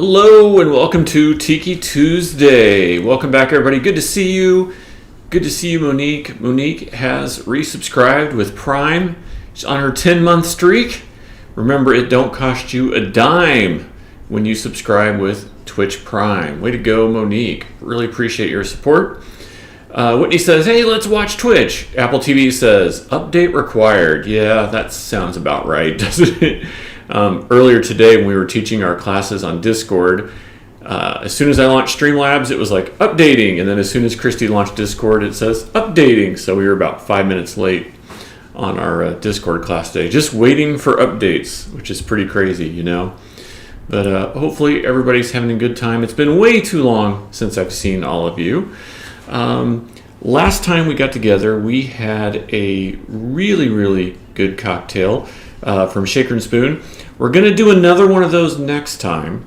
Hello and welcome to Tiki Tuesday. Welcome back, everybody. Good to see you. Good to see you, Monique. Monique has resubscribed with Prime. She's on her 10-month streak. Remember, it don't cost you a dime when you subscribe with Twitch Prime. Way to go, Monique. Really appreciate your support. Whitney says, hey, let's watch Twitch. Apple TV says, update required. Yeah, that sounds about right, doesn't it? Earlier today when we were teaching our classes on Discord, as soon as I launched Streamlabs, it was like updating. And then as soon as Christy launched Discord, it says updating. So we were about 5 minutes late on our Discord class today, just waiting for updates, which is pretty crazy, you know. But hopefully everybody's having a good time. It's been way too long since I've seen all of you. Last time we got together, we had a really, really good cocktail from Shaker and Spoon. We're going to do another one of those next time.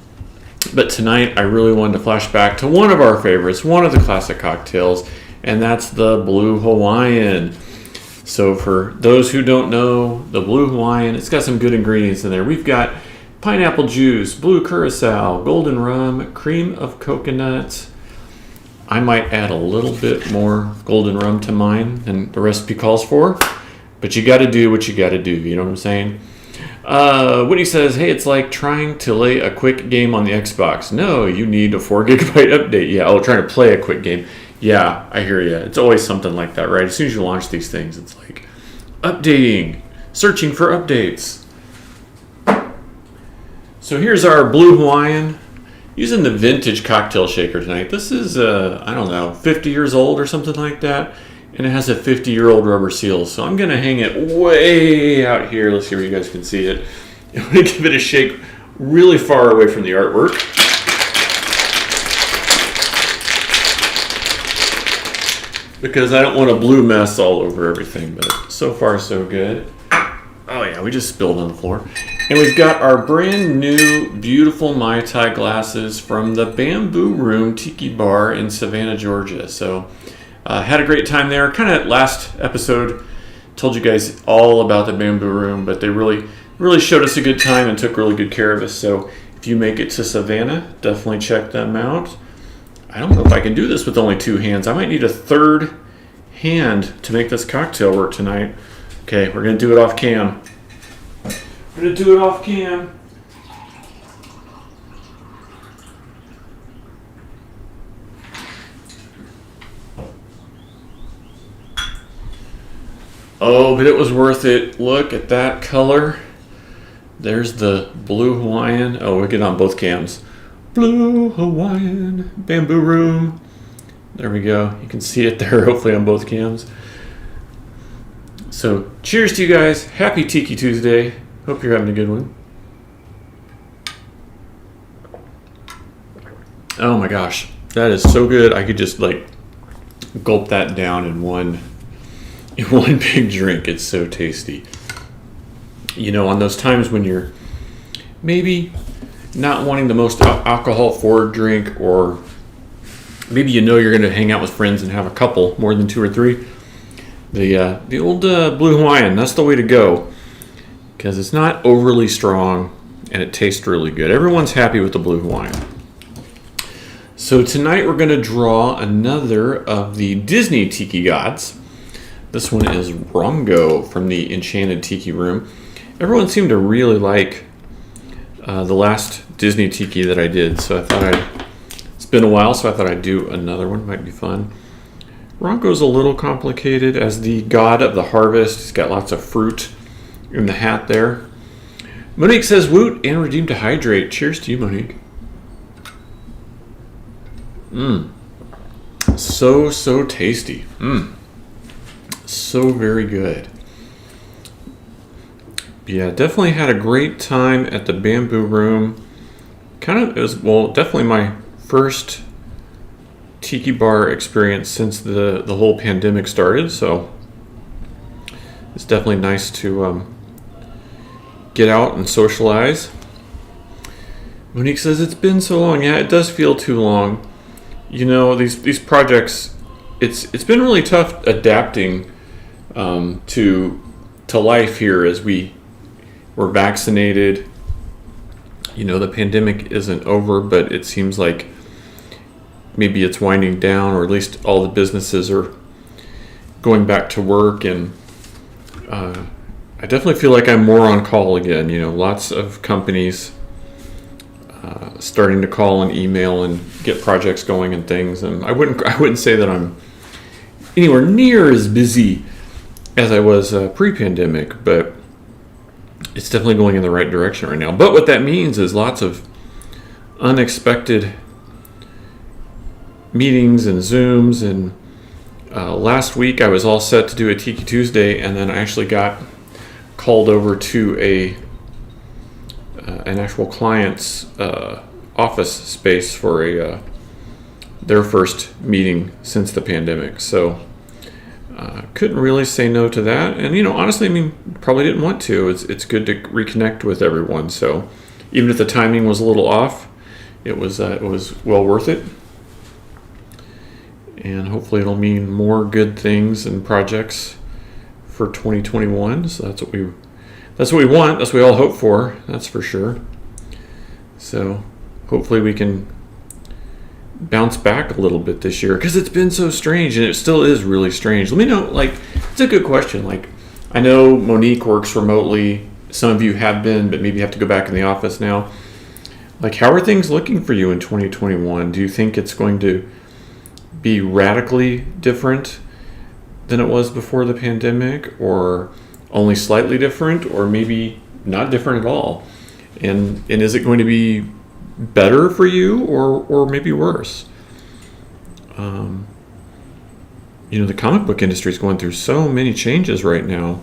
But tonight, I really wanted to flash back to one of our favorites, one of the classic cocktails, and that's the Blue Hawaiian. So for those who don't know, the Blue Hawaiian, it's got some good ingredients in there. We've got pineapple juice, blue curacao, golden rum, cream of coconut. I might add a little bit more golden rum to mine than the recipe calls for, but you got to do what you got to do. You know what I'm saying? Woody says, hey, it's like trying to lay a quick game on the Xbox. No, you need a 4 gigabyte update. Yeah, trying to play a quick game. Yeah, I hear you. It's always something like that, right? As soon as you launch these things, it's like updating, searching for updates. So here's our Blue Hawaiian. Using the vintage cocktail shaker tonight. This is, 50 years old or something like that. And it has a 50-year-old rubber seal. So I'm going to hang it way out here. Let's see where you guys can see it. I'm going to give it a shake really far away from the artwork. Because I don't want a blue mess all over everything. But so far, so good. Oh, yeah, we just spilled on the floor. And we've got our brand new, beautiful Mai Tai glasses from the Bamboo Room Tiki Bar in Savannah, Georgia. So, had a great time there. Kind of last episode, told you guys all about the Bamboo Room, but they really showed us a good time and took really good care of us. So, if you make it to Savannah, definitely check them out. I don't know if I can do this with only 2 hands. I might need a third hand to make this cocktail work tonight. Okay, we're going to do it off cam. Oh, but it was worth it. Look at that color. There's the Blue Hawaiian. Oh, we'll get on both cams. Blue Hawaiian, Bamboo Room. There we go. You can see it there, hopefully on both cams. So, cheers to you guys. Happy Tiki Tuesday. Hope you're having a good one. Oh my gosh, that is so good. I could just gulp that down in one big drink. It's so tasty. You know, on those times when you're maybe not wanting the most alcohol forward drink, or maybe you know you're going to hang out with friends and have a couple, more than 2 or 3. The old Blue Hawaiian, that's the way to go. Because it's not overly strong and it tastes really good. Everyone's happy with the Blue Hawaiian. So tonight we're going to draw another of the Disney Tiki gods. This one is Rongo from the Enchanted Tiki Room. Everyone seemed to really like the last Disney Tiki that I did. So I thought it's been a while, so I thought I'd do another one. Might be fun. Rongo's a little complicated as the god of the harvest. He's got lots of fruit in the hat there. Monique says, woot and redeem to hydrate. Cheers to you, Monique. So tasty. So very good. Yeah, definitely had a great time at the Bamboo Room. It was definitely my first Tiki Bar experience since the whole pandemic started. So it's definitely nice to get out and socialize. Monique says it's been so long. Yeah, it does feel too long. You know, these projects, it's been really tough adapting to life here as we were vaccinated The pandemic isn't over, but it seems like maybe it's winding down, or at least all the businesses are going back to work. And I definitely feel like I'm more on call again. Lots of companies starting to call and email and get projects going and things. And I wouldn't say that I'm anywhere near as busy as I was pre-pandemic, but it's definitely going in the right direction right now. But what that means is lots of unexpected meetings and Zooms. And last week I was all set to do a Tiki Tuesday, and then I actually got called over to an actual client's office space for their first meeting since the pandemic. So couldn't really say no to that. And honestly, probably didn't want to. It's good to reconnect with everyone. So even if the timing was a little off, it was well worth it. And hopefully it'll mean more good things and projects for 2021. So that's what we want. That's what we all hope for. That's for sure. So hopefully we can bounce back a little bit this year, because it's been so strange, and it still is really strange. Let me know, it's a good question. I know Monique works remotely. Some of you have been, but maybe have to go back in the office now. How are things looking for you in 2021? Do you think it's going to be radically different than it was before the pandemic, or only slightly different, or maybe not different at all? And is it going to be better for you, or maybe worse? The comic book industry is going through so many changes right now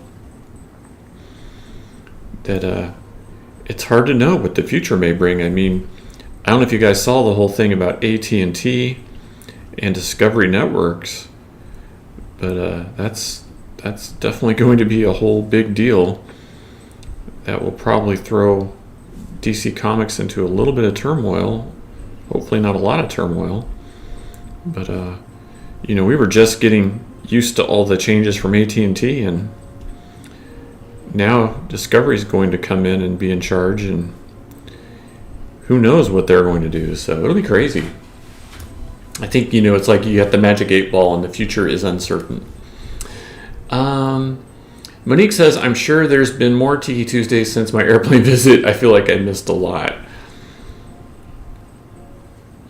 that it's hard to know what the future may bring. I don't know if you guys saw the whole thing about AT&T and Discovery Networks, but that's definitely going to be a whole big deal that will probably throw DC Comics into a little bit of turmoil. Hopefully not a lot of turmoil, but we were just getting used to all the changes from AT&T, and now Discovery's going to come in and be in charge, and who knows what they're going to do. So it'll be crazy. I think it's like you got the magic 8-ball and the future is uncertain. Monique says, I'm sure there's been more Tiki Tuesdays since my airplane visit. I feel like I missed a lot.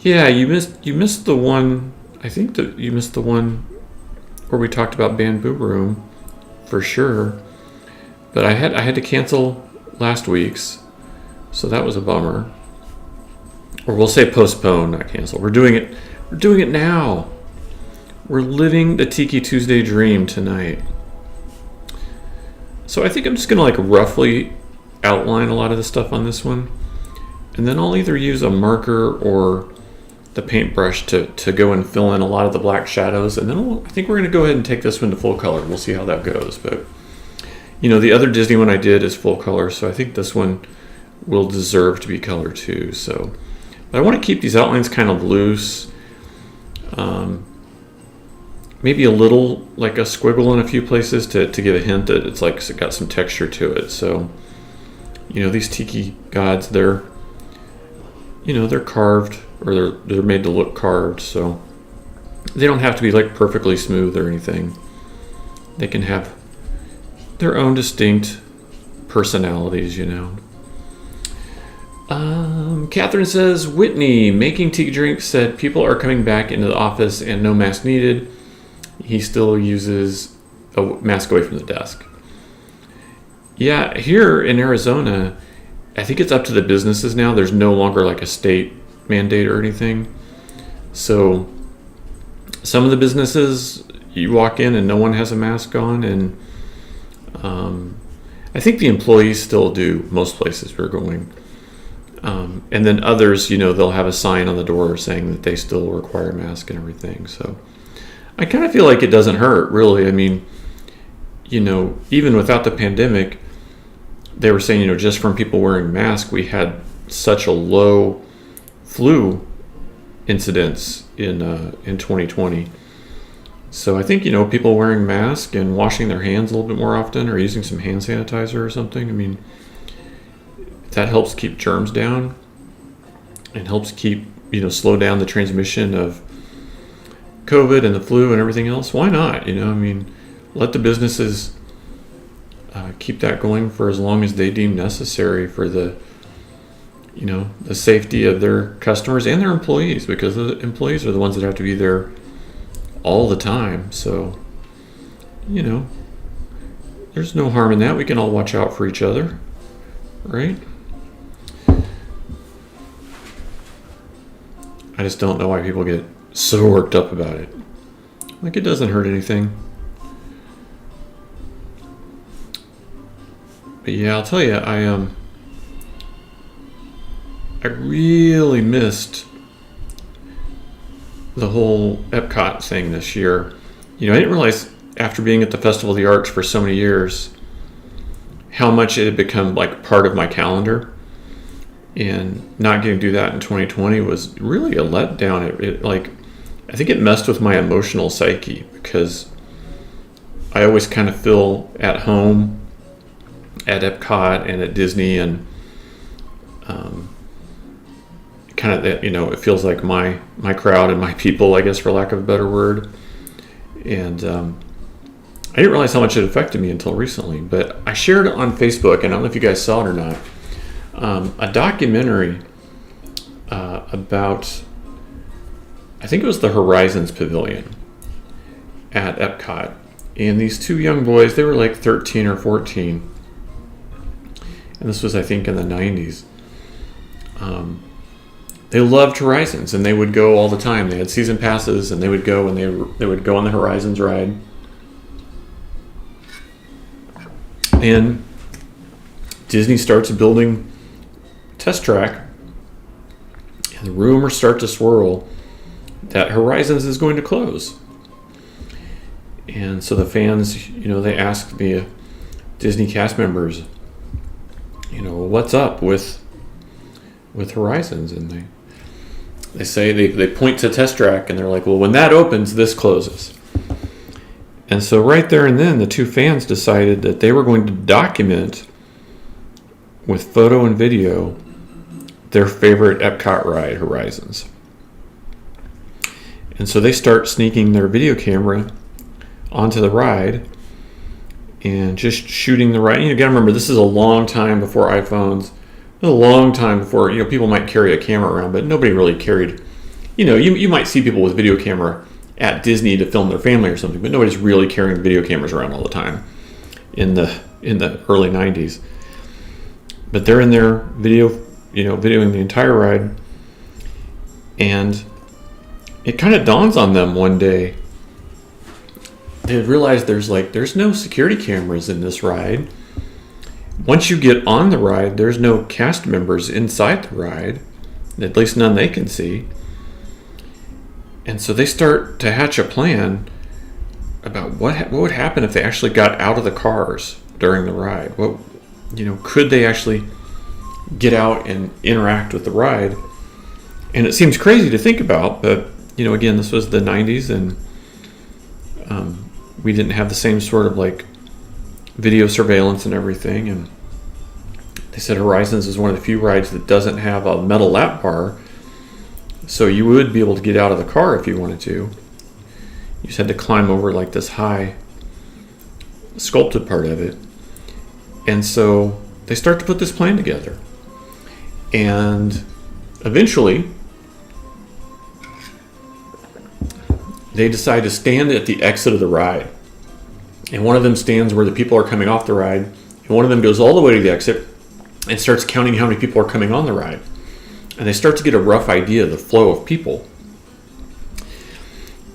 Yeah, you missed the one. I think that you missed the one where we talked about Bamboo Room, for sure. But I had to cancel last week's, so that was a bummer. Or we'll say postpone, not cancel. We're doing it. We're doing it now. We're living the Tiki Tuesday dream tonight. So I think I'm just going to roughly outline a lot of the stuff on this one. And then I'll either use a marker or the paintbrush to go and fill in a lot of the black shadows. And then I think we're going to go ahead and take this one to full color. We'll see how that goes. But, the other Disney one I did is full color. So I think this one will deserve to be color too. So, but I want to keep these outlines kind of loose. Maybe a little like a squiggle in a few places to give a hint that it's got some texture to it. So, these Tiki gods, they're carved, or they're made to look carved. So they don't have to be perfectly smooth or anything. They can have their own distinct personalities, Catherine says, Whitney, making Tiki drinks, said people are coming back into the office and no mask needed. He still uses a mask away from the desk. Yeah, here in Arizona, I think it's up to the businesses now. There's no longer a state mandate or anything. So some of the businesses, you walk in and no one has a mask on, and I think the employees still do most places we're going. And then others, they'll have a sign on the door saying that they still require a mask and everything. So I kind of feel like it doesn't hurt, really. Even without the pandemic, they were saying, just from people wearing masks, we had such a low flu incidence in 2020. So I think, people wearing masks and washing their hands a little bit more often, or using some hand sanitizer or something. that helps keep germs down and helps keep, slow down the transmission of COVID and the flu and everything else. Why not? Let the businesses keep that going for as long as they deem necessary for the safety of their customers and their employees, because the employees are the ones that have to be there all the time. So, there's no harm in that. We can all watch out for each other, right? I just don't know why people get so worked up about it. Like, it doesn't hurt anything. But yeah, I'll tell you, I really missed the whole Epcot thing this year. I didn't realize after being at the Festival of the Arts for so many years how much it had become like part of my calendar. And not getting to do that in 2020 was really a letdown. I think it messed with my emotional psyche, because I always kind of feel at home at Epcot and at Disney, and kind of that, it feels like my crowd and my people, I guess, for lack of a better word. And I didn't realize how much it affected me until recently. But I shared on Facebook, and I don't know if you guys saw it or not, a documentary about, I think it was the Horizons Pavilion at Epcot. And these two young boys, they were like 13 or 14. And this was, I think, in the 90s. They loved Horizons, and they would go all the time. They had season passes, and they would go, and they would go on the Horizons ride. And Disney starts building test track, and the rumors start to swirl that Horizons is going to close. And so the fans, they asked the Disney cast members, what's up with Horizons? And they say they point to test track, and they're like, well, when that opens, this closes. And so right there and then, the two fans decided that they were going to document with photo and video their favorite Epcot ride, Horizons. And so they start sneaking their video camera onto the ride and just shooting the ride. You gotta remember, this is a long time before iPhones, a long time before, people might carry a camera around, but nobody really carried, you might see people with video camera at Disney to film their family or something, but nobody's really carrying video cameras around all the time in the early 90s. But they're in there videoing the entire ride, and it kind of dawns on them one day. They realize there's no security cameras in this ride. Once you get on the ride, there's no cast members inside the ride, at least none they can see. And so they start to hatch a plan about what would happen if they actually got out of the cars during the ride. Could they actually get out and interact with the ride? And it seems crazy to think about, but again, this was the 90s, and we didn't have the same sort of video surveillance and everything. And they said Horizons is one of the few rides that doesn't have a metal lap bar, so you would be able to get out of the car if you wanted to. You just had to climb over this high sculpted part of it. And so they start to put this plan together, and eventually they decide to stand at the exit of the ride. And one of them stands where the people are coming off the ride, and one of them goes all the way to the exit and starts counting how many people are coming on the ride. And they start to get a rough idea of the flow of people.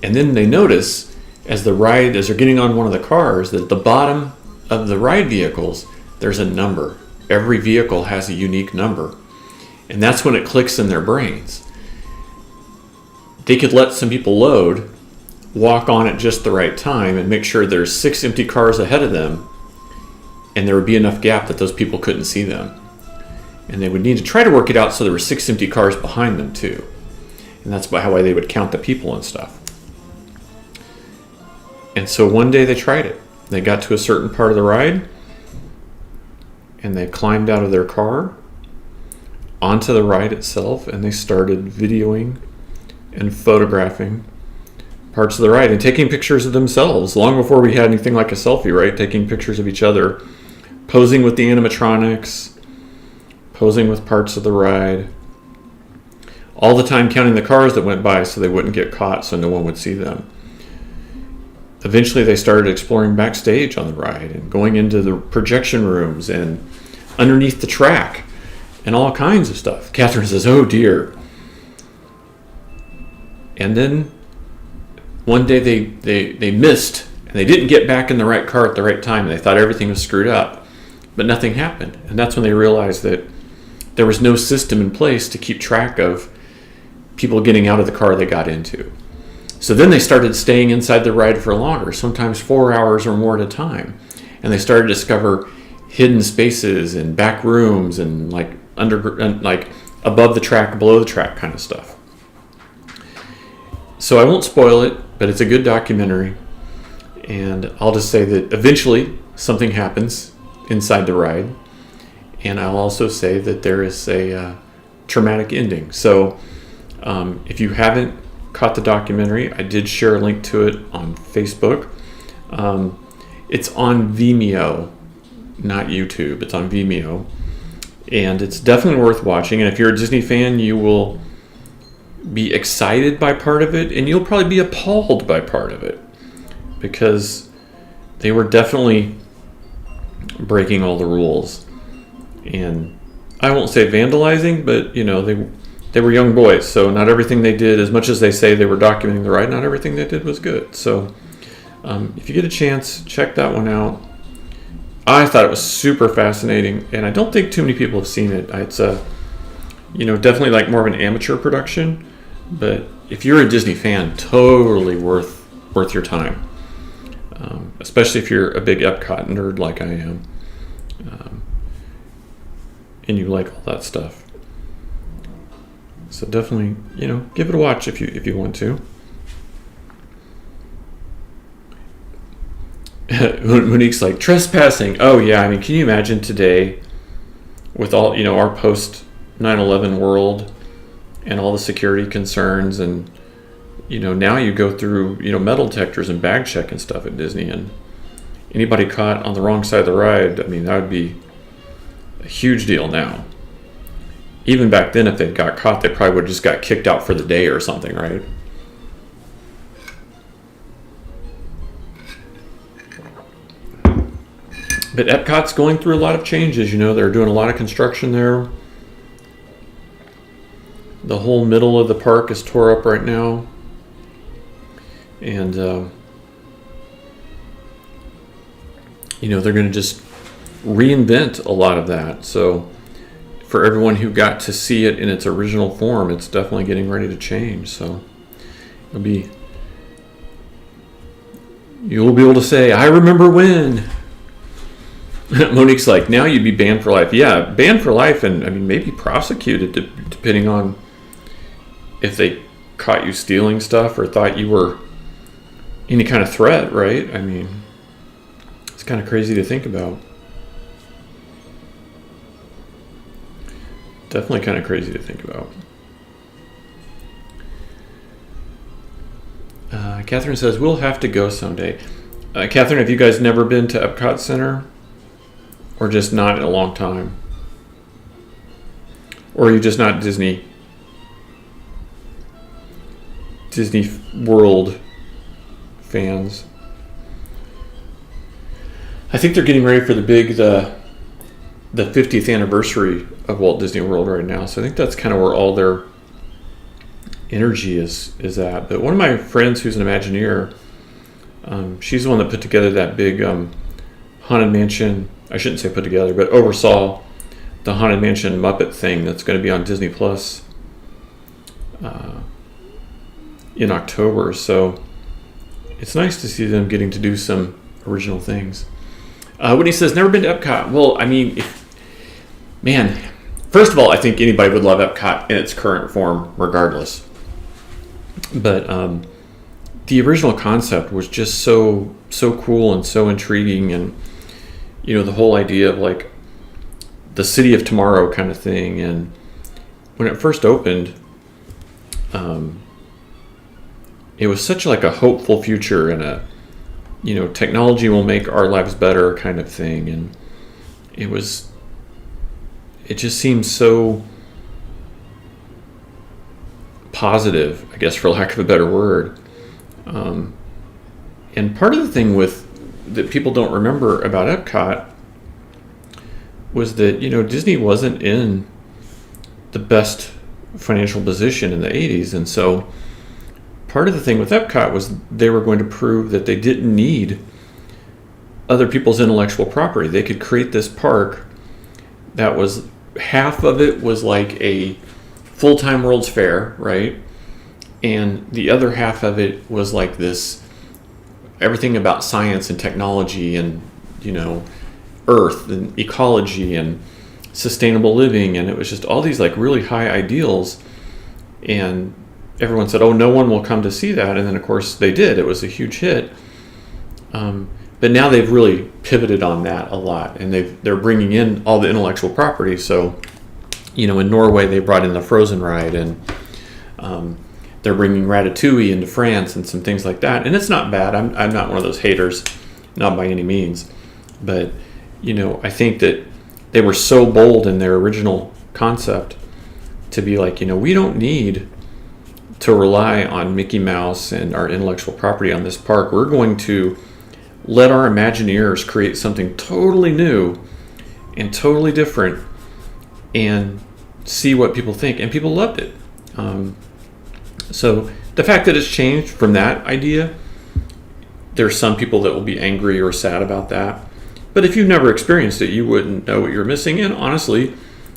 And then they notice, as they're getting on one of the cars, that at the bottom of the ride vehicles, there's a number. Every vehicle has a unique number. And that's when it clicks in their brains. They could let some people load, walk on at just the right time, and make sure there's 6 empty cars ahead of them, and there would be enough gap that those people couldn't see them. And they would need to try to work it out so there were 6 empty cars behind them too. And that's by how they would count the people and stuff. And so one day they tried it. They got to a certain part of the ride, and they climbed out of their car, onto the ride itself, and they started videoing and photographing parts of the ride and taking pictures of themselves long before we had anything like a selfie, right? Taking pictures of each other, posing with the animatronics, posing with parts of the ride, all the time counting the cars that went by so they wouldn't get caught, so no one would see them. Eventually they started exploring backstage on the ride and going into the projection rooms and underneath the track and all kinds of stuff. Catherine says, "Oh dear." And then one day they missed, and they didn't get back in the right car at the right time. They thought everything was screwed up, but nothing happened. And that's when they realized that there was no system in place to keep track of people getting out of the car they got into. So then they started staying inside the ride for longer, sometimes 4 hours or more at a time. And they started to discover hidden spaces and back rooms and like above the track, below the track kind of stuff. So I won't spoil it, but it's a good documentary. And I'll just say that eventually something happens inside the ride. And I'll also say that there is a traumatic ending. So if you haven't caught the documentary, I did share a link to it on Facebook. It's on Vimeo, not YouTube. It's on Vimeo. And it's definitely worth watching. And if you're a Disney fan, you will be excited by part of it, and you'll probably be appalled by part of it, because they were definitely breaking all the rules. And I won't say vandalizing, but they were young boys, so not everything they did, as much as they say they were documenting the ride, not everything they did was good. So if you get a chance, check that one out. I thought it was super fascinating, and I don't think too many people have seen it. It's definitely like more of an amateur production, but if you're a Disney fan, totally worth your time, especially if you're a big Epcot nerd like I am, and you like all that stuff. So definitely, give it a watch if you want to. Monique's like, trespassing. Oh yeah, I mean, can you imagine today with all, our post 9/11 world and all the security concerns, and now you go through metal detectors and bag check and stuff at Disney, and anybody caught on the wrong side of the ride, I mean, that would be a huge deal now. Even back then, if they got caught, they probably would have just got kicked out for the day or something, right? But Epcot's going through a lot of changes. They're doing a lot of construction there. The whole middle of the park is tore up right now. And, they're going to just reinvent a lot of that. So for everyone who got to see it in its original form, it's definitely getting ready to change. So you'll be able to say, I remember when. Monique's like, now you'd be banned for life. Yeah, banned for life, and I mean, maybe prosecuted depending on if they caught you stealing stuff or thought you were any kind of threat, right? I mean, it's kind of crazy to think about. Definitely kind of crazy to think about. Catherine says, we'll have to go someday. Catherine, have you guys never been to Epcot Center? Or just not in a long time? Or are you just not Disney World fans? I think they're getting ready for the 50th anniversary of Walt Disney World right now. So I think that's kind of where all their energy is at. But one of my friends who's an Imagineer, she's the one that put together that big Haunted Mansion. I shouldn't say put together, but oversaw the Haunted Mansion Muppet thing that's going to be on Disney Plus in October. So it's nice to see them getting to do some original things. Whitney says, never been to Epcot. Well, I mean, first of all, I think anybody would love Epcot in its current form regardless. But the original concept was just so cool and so intriguing, and the whole idea of like the city of tomorrow kind of thing, and when it first opened, it was such like a hopeful future and a, technology will make our lives better kind of thing. And it just seems so positive, I guess, for lack of a better word. And part of the thing that people don't remember about Epcot was that, Disney wasn't in the best financial position in the 80s. And so part of the thing with Epcot was they were going to prove that they didn't need other people's intellectual property. They could create this park that was, half of it was like a full-time World's Fair, right? And the other half of it was like this, everything about science and technology and, Earth and ecology and sustainable living. And it was just all these like really high ideals. And everyone said, oh, no one will come to see that. And then, of course, they did. It was a huge hit. But now they've really pivoted on that a lot. And they're bringing in all the intellectual property. So, in Norway, they brought in the Frozen ride. And they're bringing Ratatouille into France and some things like that. And it's not bad. I'm not one of those haters, not by any means. But, I think that they were so bold in their original concept to be like, we don't need to rely on Mickey Mouse and our intellectual property on this park. We're going to let our Imagineers create something totally new and totally different and see what people think. And people loved it. So the fact that it's changed from that idea, there's some people that will be angry or sad about that. But if you've never experienced it, you wouldn't know what you're missing. And honestly,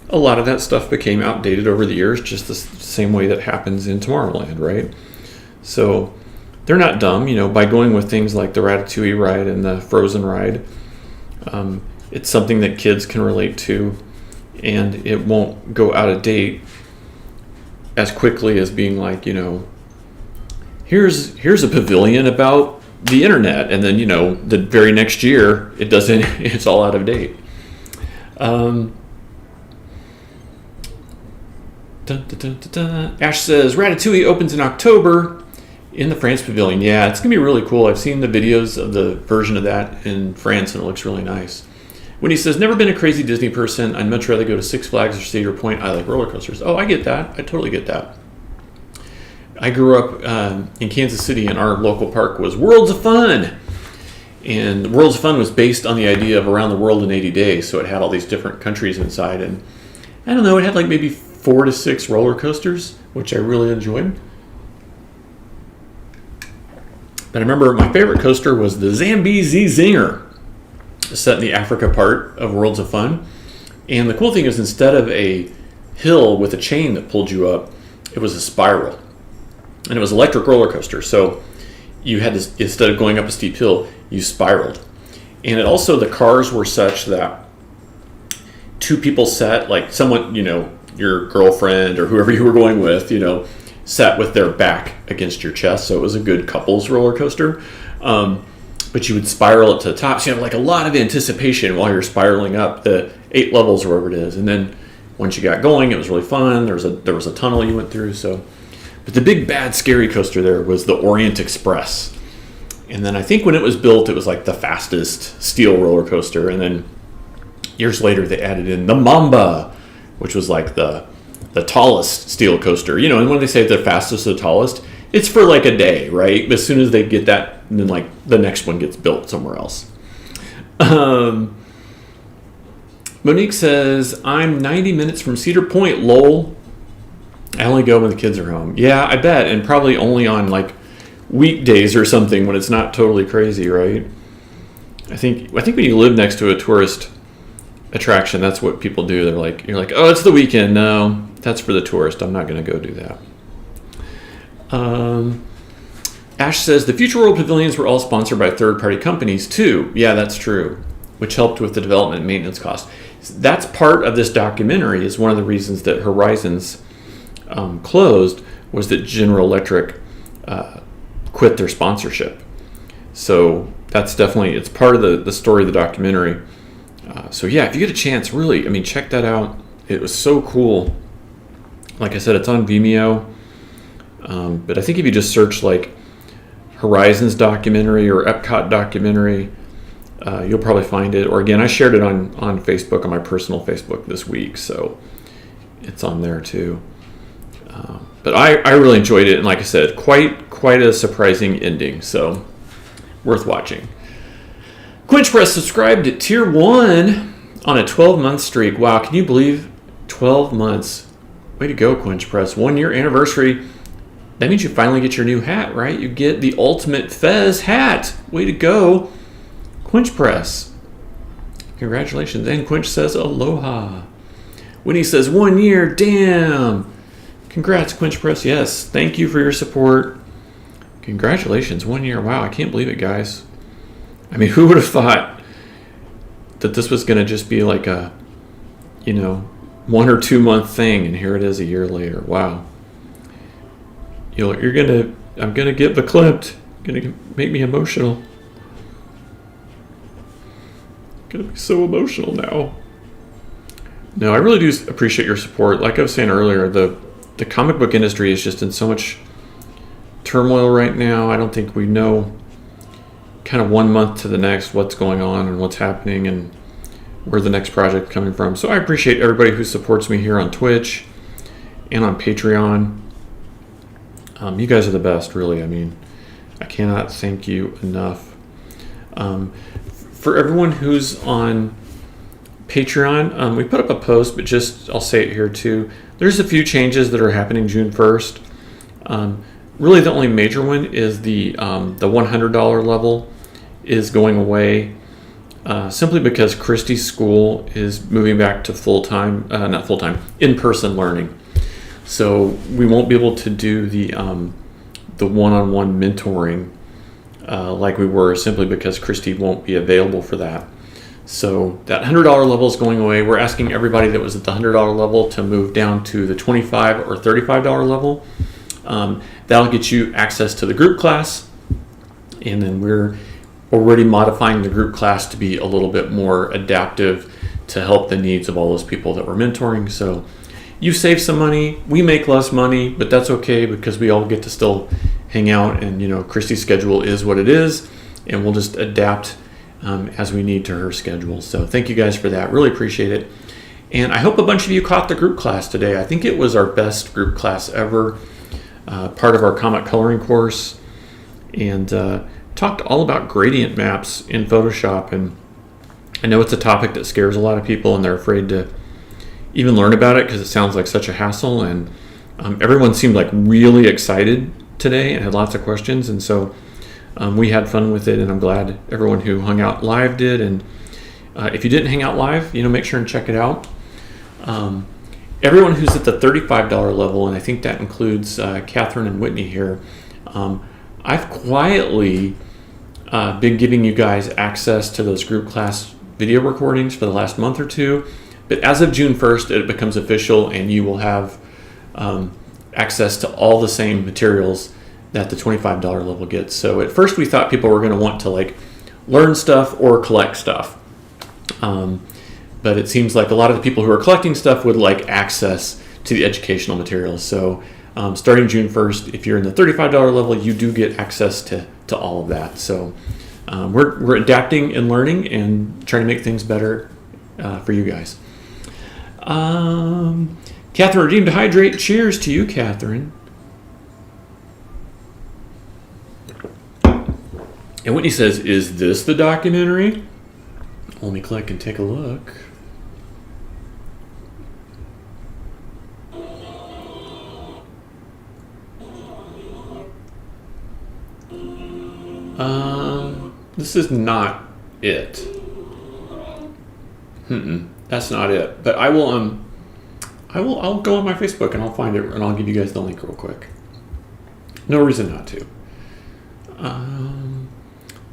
a lot of that stuff became outdated over the years, just the same way that happens in Tomorrowland, right? So they're not dumb, by going with things like the Ratatouille ride and the Frozen ride. It's something that kids can relate to, and it won't go out of date as quickly as being like, here's a pavilion about the internet, and then the very next year it's all out of date. Ash says Ratatouille opens in October in the France pavilion. Yeah, it's gonna be really cool. I've seen the videos of the version of that in France, and it looks really nice. When he says never been a crazy Disney person, I'd much rather go to Six Flags or Cedar Point. I like roller coasters. Oh, I get that. I totally get that. I grew up in Kansas City, and our local park was Worlds of Fun. And Worlds of Fun was based on the idea of Around the World in 80 Days. So it had all these different countries inside. And I don't know, it had like maybe 4 to 6 roller coasters, which I really enjoyed. But I remember my favorite coaster was the Zambezi Zinger, set in the Africa part of Worlds of Fun. And the cool thing is, instead of a hill with a chain that pulled you up, it was a spiral. And it was an electric roller coaster. So you had to, instead of going up a steep hill, you spiraled. And it also, the cars were such that 2 people sat, like someone, your girlfriend or whoever you were going with, sat with their back against your chest. So it was a good couples roller coaster. But you would spiral it to the top. So you have like a lot of anticipation while you're spiraling up the 8 levels or whatever it is. And then once you got going, it was really fun. There was a tunnel you went through. But the big bad scary coaster there was the Orient Express. And then I think when it was built, it was like the fastest steel roller coaster. And then years later, they added in the Mamba, which was like the tallest steel coaster. And when they say the fastest or the tallest, it's for like a day, right? But as soon as they get that, then like the next one gets built somewhere else. Monique says, I'm 90 minutes from Cedar Point, lol. I only go when the kids are home. Yeah, I bet. And probably only on like weekdays or something when it's not totally crazy, right? I think when you live next to a tourist attraction, that's what people do. You're like, oh, it's the weekend. No, that's for the tourist. I'm not going to go do that. Ash says the Future World pavilions were all sponsored by third-party companies too. Yeah, that's true, which helped with the development and maintenance costs. That's part of this documentary. Is one of the reasons that Horizons closed was that General Electric quit their sponsorship. So that's definitely, it's part of the story of the documentary. So yeah, if you get a chance, really, check that out. It was so cool. Like I said, it's on Vimeo. But I think if you just search like Horizons documentary or Epcot documentary, you'll probably find it. Or again, I shared it on Facebook, on my personal Facebook this week, so it's on there too. But I really enjoyed it, and like I said, quite a surprising ending, so worth watching. Quench Press subscribed to Tier 1 on a 12-month streak. Wow, can you believe 12 months? Way to go, Quench Press. 1 year anniversary. That means you finally get your new hat, right? You get the ultimate Fez hat. Way to go, Quench Press. Congratulations. And Quench says aloha. Winnie says 1 year. Damn. Congrats, Quench Press. Yes, thank you for your support. Congratulations, 1 year. Wow, I can't believe it, guys. I mean, who would have thought that this was going to just be like a, 1 or 2 month thing, and here it is a year later. Wow. I'm gonna get verklempt. Gonna make me emotional. Gonna be so emotional now. No, I really do appreciate your support. Like I was saying earlier, the comic book industry is just in so much turmoil right now. I don't think we know kind of 1 month to the next what's going on and what's happening and where the next project is coming from. So I appreciate everybody who supports me here on Twitch and on Patreon. You guys are the best, really. I mean, I cannot thank you enough. For everyone who's on Patreon, we put up a post, but I'll say it here too. There's a few changes that are happening June 1st. Really, the only major one is the $100 level is going away, simply because Christy's school is moving back to in-person learning. So we won't be able to do the one-on-one mentoring like we were, simply because Christy won't be available for that. So that $100 level is going away. We're asking everybody that was at the $100 level to move down to the $25 or $35 level. That'll get you access to the group class. And then we're already modifying the group class to be a little bit more adaptive to help the needs of all those people that we're mentoring. So you save some money, we make less money, but that's okay because we all get to still hang out, and Christy's schedule is what it is, and we'll just adapt as we need to her schedule. So thank you guys for that. Really appreciate it. And I hope a bunch of you caught the group class today. I think it was our best group class ever, part of our comic coloring course, and talked all about gradient maps in Photoshop. And I know it's a topic that scares a lot of people, and they're afraid to even learn about it because it sounds like such a hassle. And everyone seemed like really excited today and had lots of questions. And so we had fun with it, and I'm glad everyone who hung out live did. And if you didn't hang out live, make sure and check it out. Everyone who's at the $35 level, and I think that includes Catherine and Whitney here, I've quietly been giving you guys access to those group class video recordings for the last month or two. But as of June 1st, it becomes official, and you will have access to all the same materials that the $25 level gets. So at first we thought people were going to want to learn stuff or collect stuff. But it seems like a lot of the people who are collecting stuff would like access to the educational materials. So starting June 1st, if you're in the $35 level, you do get access to all of that. So we're adapting and learning and trying to make things better for you guys. Catherine redeemed to hydrate. Cheers to you, Catherine. And Whitney says, is this the documentary? Let me click and take a look. This is not it. That's not it. But I'll go on my Facebook and I'll find it and I'll give you guys the link real quick. No reason not to.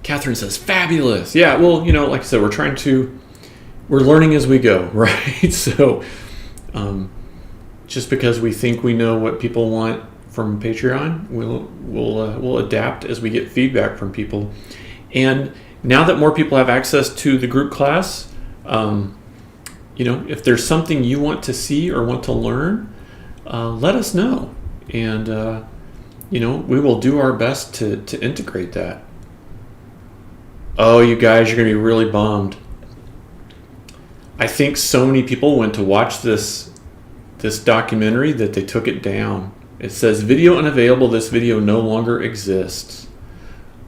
Catherine says, fabulous. Yeah, well, like I said, we're learning as we go, right? So just because we think we know what people want from Patreon, we'll adapt as we get feedback from people. And now that more people have access to the group class, if there's something you want to see or want to learn, let us know. And, we will do our best to integrate that. Oh, you guys, you're going to be really bummed. I think so many people went to watch this documentary that they took it down. It says, video unavailable, this video no longer exists.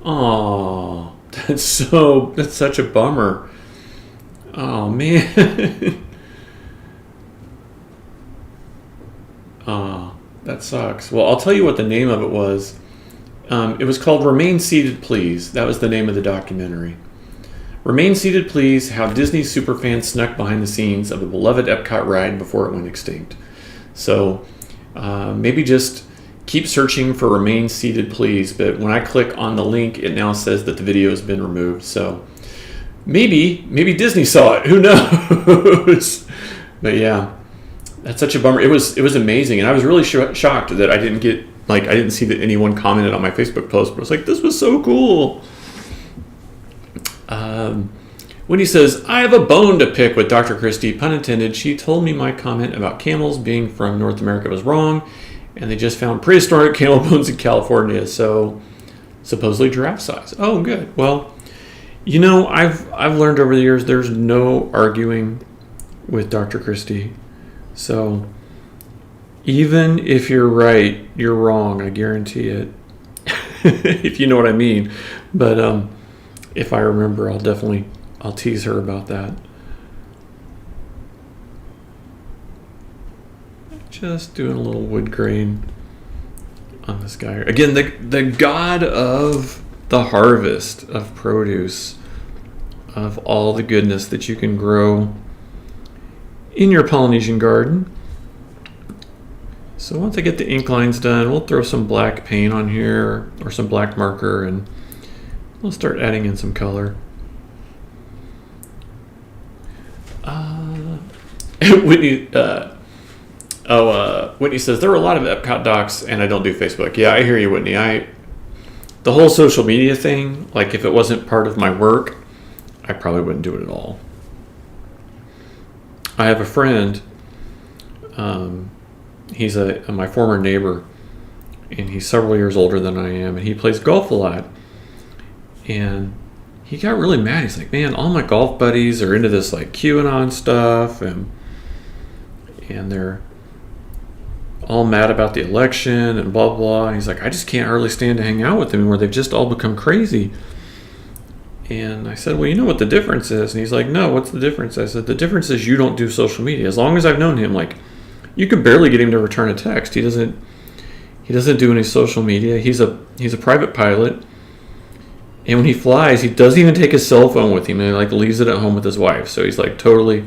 Oh, that's such a bummer. Oh, man. Oh, that sucks. Well, I'll tell you what the name of it was. It was called Remain Seated, Please. That was the name of the documentary. Remain Seated, Please, how Disney superfans snuck behind the scenes of a beloved Epcot ride before it went extinct. So maybe just keep searching for Remain Seated, Please. But when I click on the link, it now says that the video has been removed. So maybe Disney saw it. Who knows? But yeah, that's such a bummer. It was amazing. And I was really shocked that I didn't see that anyone commented on my Facebook post. But I was like, this was so cool. When he says, I have a bone to pick with Dr. Christie, pun intended, she told me my comment about camels being from North America was wrong, and they just found prehistoric camel bones in California, so supposedly giraffe size. Oh, good. Well, I've learned over the years there's no arguing with Dr. Christie. So even if you're right, you're wrong. I guarantee it. If you know what I mean. But if I remember, I'll tease her about that. Just doing a little wood grain on this guy. Again, the god of the harvest of produce, of all the goodness that you can grow in your Polynesian garden. So once I get the ink lines done, we'll throw some black paint on here or some black marker, and we'll start adding in some color. Whitney says, there were a lot of Epcot docs and I don't do Facebook. Yeah, I hear you, Whitney. The whole social media thing, like if it wasn't part of my work, I probably wouldn't do it at all. I have a friend, he's my former neighbor, and he's several years older than I am, and he plays golf a lot. And he got really mad. He's like, man, all my golf buddies are into this like QAnon stuff, and they're all mad about the election and blah, blah. And he's like, I just can't hardly stand to hang out with them anymore. They've just all become crazy. And I said, well, you know what the difference is? And he's like, no, what's the difference? I said, the difference is you don't do social media. As long as I've known him, like, you could barely get him to return a text. He doesn't do any social media. He's a private pilot. And when he flies, he doesn't even take his cell phone with him, and he like leaves it at home with his wife. So he's like totally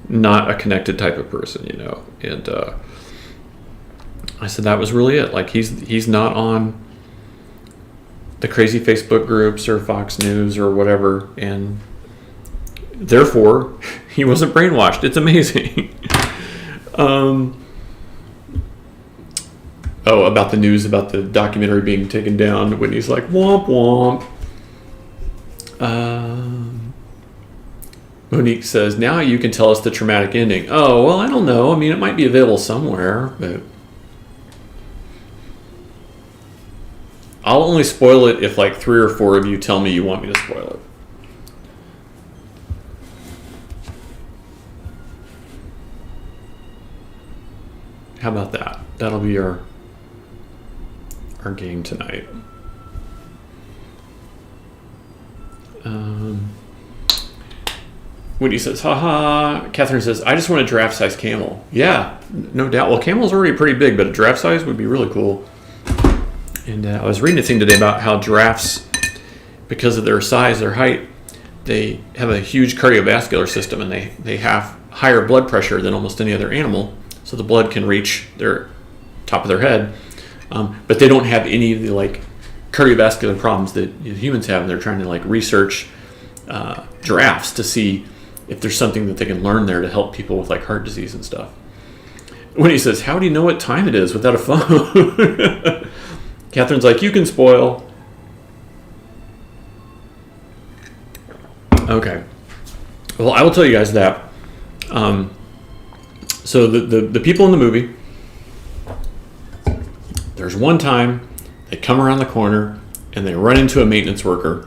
not a connected type of person, And I said that was really it. Like he's not on the crazy Facebook groups or Fox News or whatever, and therefore he wasn't brainwashed. It's amazing. About the news about the documentary being taken down, when he's like, womp womp. Monique says, now you can tell us the traumatic ending. Oh, well, I don't know. I mean, it might be available somewhere, but I'll only spoil it if like 3 or 4 of you tell me you want me to spoil it. How about that? That'll be our game tonight. Whitney says, haha. Catherine says, I just want a giraffe-sized camel. Yeah, no doubt. Well, camel's already pretty big, but a giraffe size would be really cool. And I was reading a thing today about how giraffes, because of their size, their height, they have a huge cardiovascular system, and they have higher blood pressure than almost any other animal. So the blood can reach their top of their head, but they don't have any of the like cardiovascular problems that humans have. And they're trying to like research giraffes to see if there's something that they can learn there to help people with like heart disease and stuff. When he says, how do you know what time it is without a phone? Catherine's like, you can spoil. Okay. Well, I will tell you guys that. So the people in the movie, there's one time they come around the corner and they run into a maintenance worker.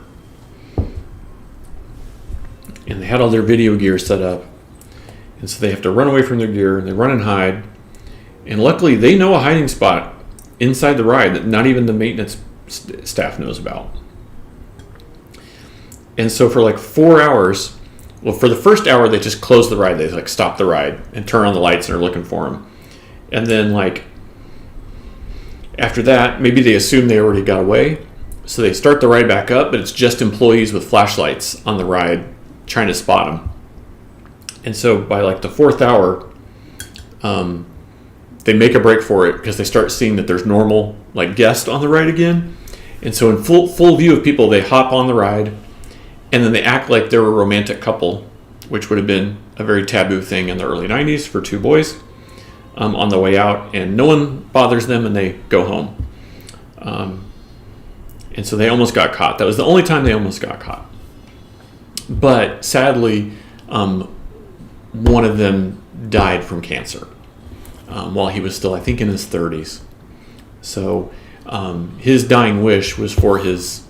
And they had all their video gear set up. And so they have to run away from their gear, and they run and hide. And luckily, they know a hiding spot inside the ride that not even the maintenance staff knows about. And so for like 4 hours, well, for the first hour, they just close the ride. They like stop the ride and turn on the lights and are looking for them. And then like after that, maybe they assume they already got away. So they start the ride back up, but it's just employees with flashlights on the ride trying to spot them. And so by like the 4th hour, they make a break for it because they start seeing that there's normal like guests on the ride again. And so in full view of people, they hop on the ride, and then they act like they're a romantic couple, which would have been a very taboo thing in the early 90s for two boys on the way out, and no one bothers them, and they go home. And so they almost got caught. That was the only time they almost got caught. But sadly, one of them died from cancer while he was still, I think, in his 30s. So his dying wish was for his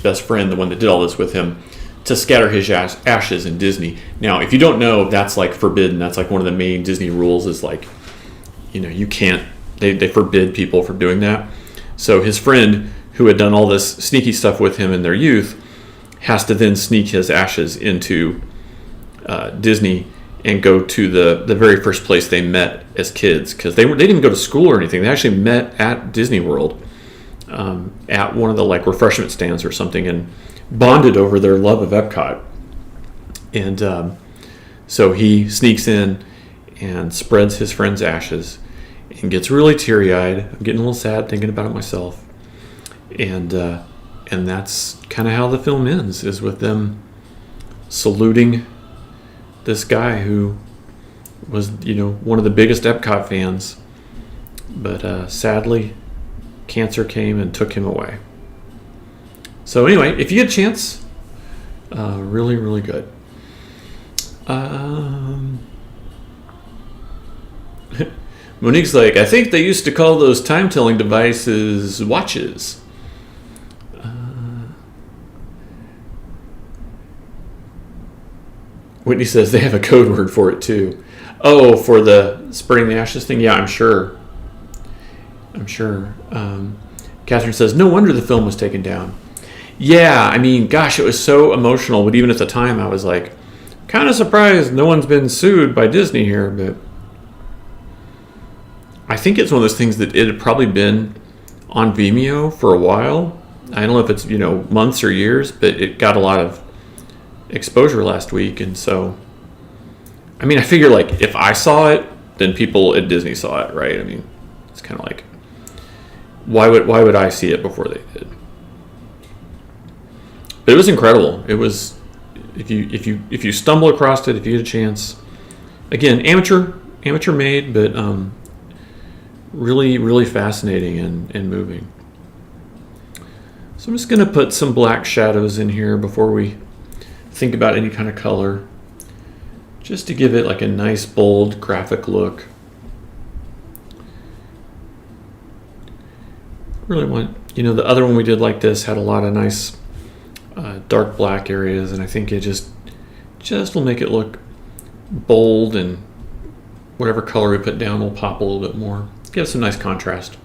best friend, the one that did all this with him, to scatter his ashes in Disney. Now, if you don't know, that's like forbidden. That's like one of the main Disney rules is like, you can't, they forbid people from doing that. So his friend, who had done all this sneaky stuff with him in their youth, has to then sneak his ashes into Disney and go to the very first place they met as kids, because they didn't even go to school or anything. They actually met at Disney World at one of the like refreshment stands or something, and bonded over their love of Epcot. And so he sneaks in and spreads his friend's ashes and gets really teary-eyed. I'm getting a little sad thinking about it myself. And that's kind of how the film ends, is with them saluting this guy who was, one of the biggest Epcot fans. But sadly, cancer came and took him away. So anyway, if you get a chance, really, really good. Monique's like, I think they used to call those time-telling devices watches. Whitney says they have a code word for it too. Oh, for the spreading the ashes thing? Yeah, I'm sure. Catherine says, no wonder the film was taken down. Yeah, I mean, gosh, it was so emotional. But even at the time, I was like, kind of surprised no one's been sued by Disney here. But I think it's one of those things that it had probably been on Vimeo for a while. I don't know if it's, months or years, but it got a lot of exposure last week. And so, I mean, I figure like if I saw it, then people at Disney saw it, right? I mean, it's kind of like, why would I see it before they did? But it was incredible. It was, if you stumble across it, if you get a chance, again, amateur made, but really, really fascinating and moving. So I'm just going to put some black shadows in here before we think about any kind of color, just to give it like a nice, bold, graphic look. Really want, the other one we did like this had a lot of nice dark black areas, and I think it just will make it look bold, and whatever color we put down will pop a little bit more. Give some nice contrast.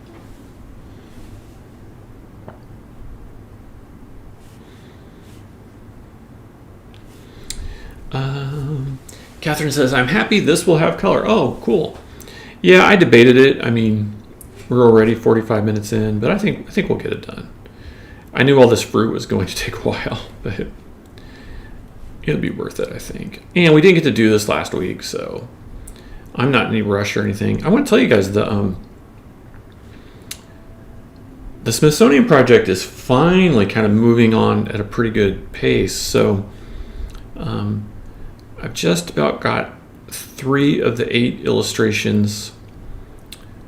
Catherine says, I'm happy this will have color. Oh, cool. Yeah, I debated it. I mean, we're already 45 minutes in, but I think we'll get it done. I knew all this fruit was going to take a while, but it'll be worth it, I think. And we didn't get to do this last week, so I'm not in any rush or anything. I want to tell you guys the Smithsonian project is finally kind of moving on at a pretty good pace. So I've just about got 3 of the 8 illustrations.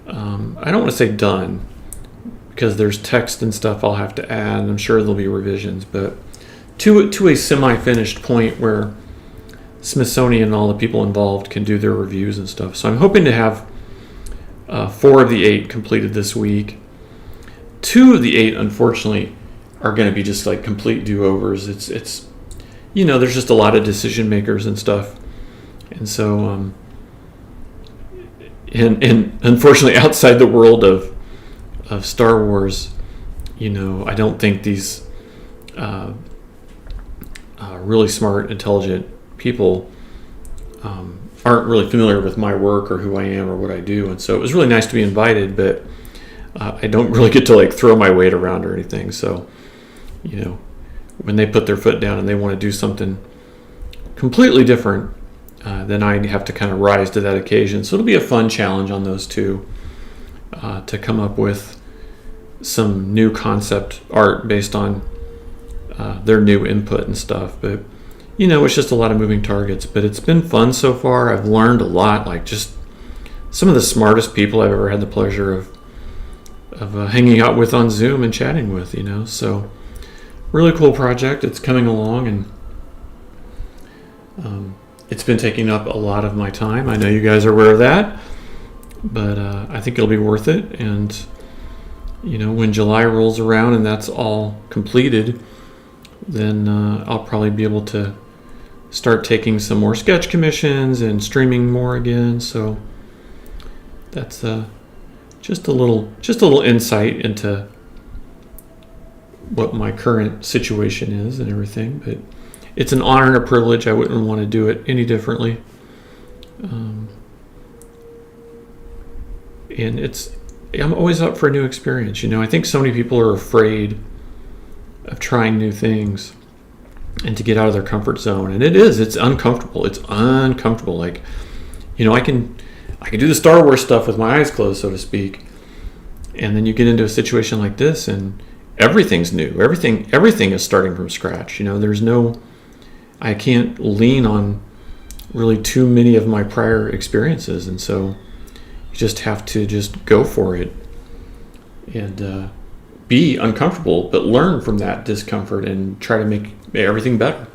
I don't want to say done, because there's text and stuff I'll have to add, and I'm sure there'll be revisions, but to a semi-finished point where Smithsonian and all the people involved can do their reviews and stuff. So I'm hoping to have 4 of the 8 completed this week, 2 of the 8, unfortunately, are going to be just like complete do-overs. It's there's just a lot of decision makers and stuff, and so and unfortunately, outside the world of Star Wars, I don't think these really smart, intelligent people aren't really familiar with my work or who I am or what I do. And so it was really nice to be invited, but I don't really get to like throw my weight around or anything. So, when they put their foot down and they want to do something completely different, then I have to kind of rise to that occasion. So it'll be a fun challenge on those 2 to come up with some new concept art based on their new input and stuff. But it's just a lot of moving targets, but it's been fun so far. I've learned a lot, like just some of the smartest people I've ever had the pleasure of hanging out with on Zoom and chatting with, so really cool project. It's coming along, and it's been taking up a lot of my time. I know you guys are aware of that, but I think it'll be worth it. And when July rolls around and that's all completed, then I'll probably be able to start taking some more sketch commissions and streaming more again. So that's just a little insight into what my current situation is and everything. But it's an honor and a privilege. I wouldn't want to do it any differently. And I'm always up for a new experience. I think so many people are afraid of trying new things and to get out of their comfort zone. And it's uncomfortable. It's uncomfortable. Like, I can do the Star Wars stuff with my eyes closed, so to speak. And then you get into a situation like this and everything's new. Everything is starting from scratch. I can't lean on really too many of my prior experiences. And so you just have to just go for it and be uncomfortable, but learn from that discomfort and try to make everything better.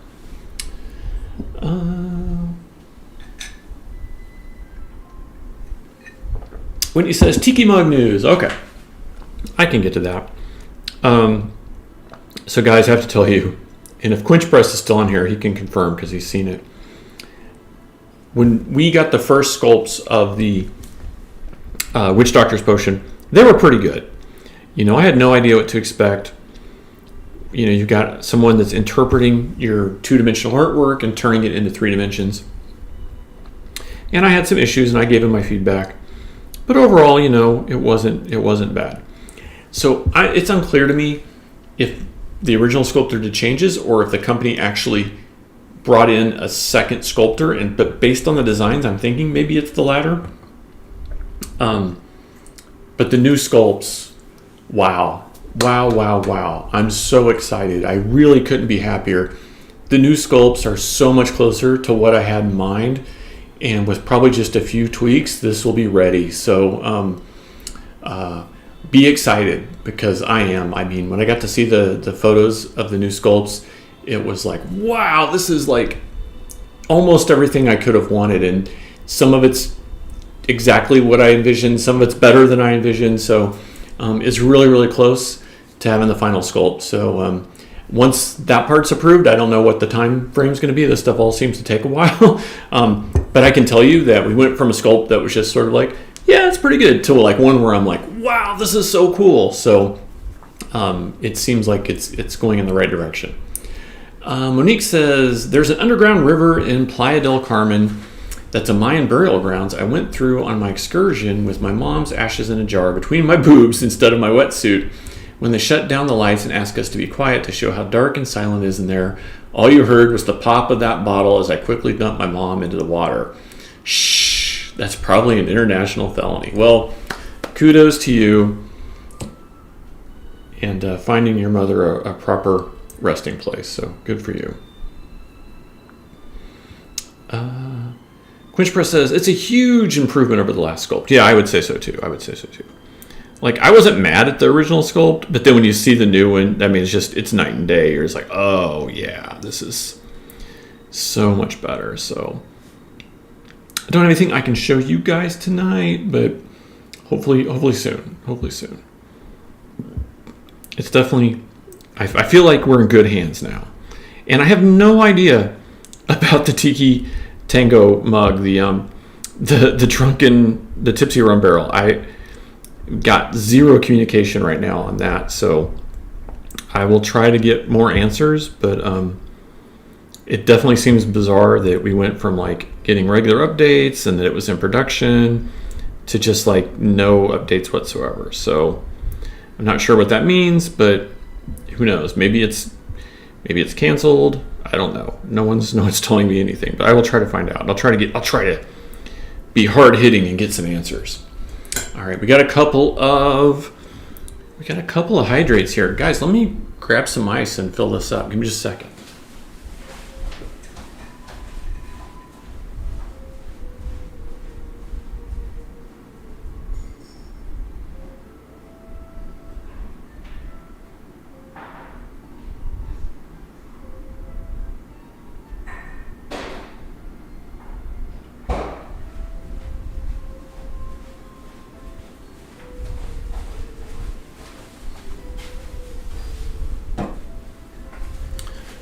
Whitney says, Tiki Mug News. Okay, I can get to that. So guys, I have to tell you, and if Quinch Press is still on here, he can confirm because he's seen it. When we got the first sculpts of the Witch Doctor's Potion, they were pretty good. I had no idea what to expect. You've got someone that's interpreting your 2-dimensional artwork and turning it into 3 dimensions. And I had some issues, and I gave him my feedback. But overall, it wasn't bad. So it's unclear to me if the original sculptor did changes or if the company actually brought in a second sculptor. But based on the designs, I'm thinking maybe it's the latter. But the new sculpts, wow. I'm so excited. I really couldn't be happier. The new sculpts are so much closer to what I had in mind. And with probably just a few tweaks, this will be ready. So be excited, because I am. I mean, when I got to see the photos of the new sculpts, it was like, wow, this is like almost everything I could have wanted. And some of it's exactly what I envisioned. Some of it's better than I envisioned. So it's really, really close to having the final sculpt. So once that part's approved, I don't know what the time frame is going to be. This stuff all seems to take a while. But I can tell you that we went from a sculpt that was just sort of like, yeah, it's pretty good, to like one where I'm like, wow, this is so cool. So it seems like it's going in the right direction. Monique says, there's an underground river in Playa del Carmen that's a Mayan burial grounds. I went through on my excursion with my mom's ashes in a jar between my boobs instead of my wetsuit. When they shut down the lights and asked us to be quiet to show how dark and silent it is in there, all you heard was the pop of that bottle as I quickly dumped my mom into the water. Shh, that's probably an international felony. Well, kudos to you and finding your mother a proper resting place. So good for you. Quinch Press says, it's a huge improvement over the last sculpt. Yeah, I would say so too. Like, I wasn't mad at the original sculpt, but then when you see the new one, I mean, it's night and day. You're just like, oh yeah, this is so much better. So I don't have anything I can show you guys tonight, but hopefully soon. it's definitely, I feel like we're in good hands now. And I have no idea about the Tiki Tango mug, the Tipsy Rum Barrel. I got zero communication right now on that, so I will try to get more answers, but it definitely seems bizarre that we went from like getting regular updates and that it was in production to just like no updates whatsoever. So I'm not sure what that means, but who knows? Maybe it's canceled. I don't know. No one's telling me anything, but I will try to find out. I'll try to be hard hitting and get some answers. All right, we got a couple of hydrates here, guys. Let me grab some ice and fill this up. Give me just a second.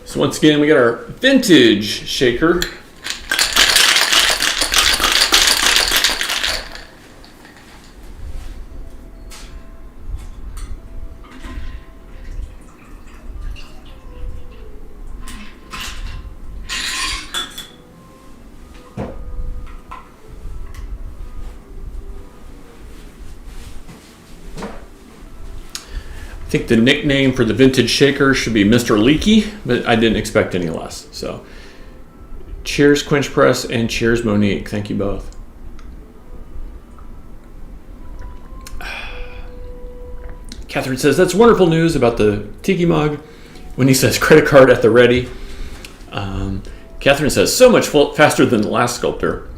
So once again, we got our vintage shaker. I think the nickname for the vintage shaker should be Mr. Leaky, but I didn't expect any less. So cheers, Quench Press, and cheers, Monique. Thank you both. Catherine says, that's wonderful news about the Tiki mug. When he says credit card at the ready. Catherine says, so much faster than the last sculptor.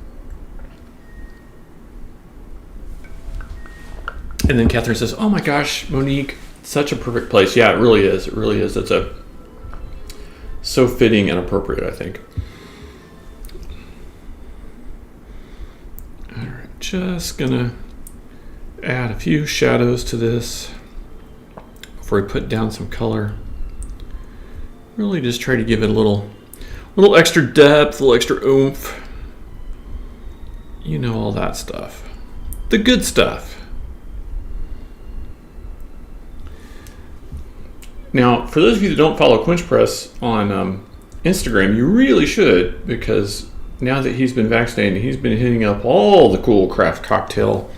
And then Catherine says, oh my gosh, Monique, such a perfect place. Yeah, it really is. It really is. It's so fitting and appropriate, I think. All right, just gonna add a few shadows to this before we put down some color. Really just try to give it a little extra depth, a little extra oomph. You know, all that stuff. The good stuff. Now, for those of you that don't follow Quench Press on Instagram, you really should, because now that he's been vaccinated, he's been hitting up all the cool craft cocktail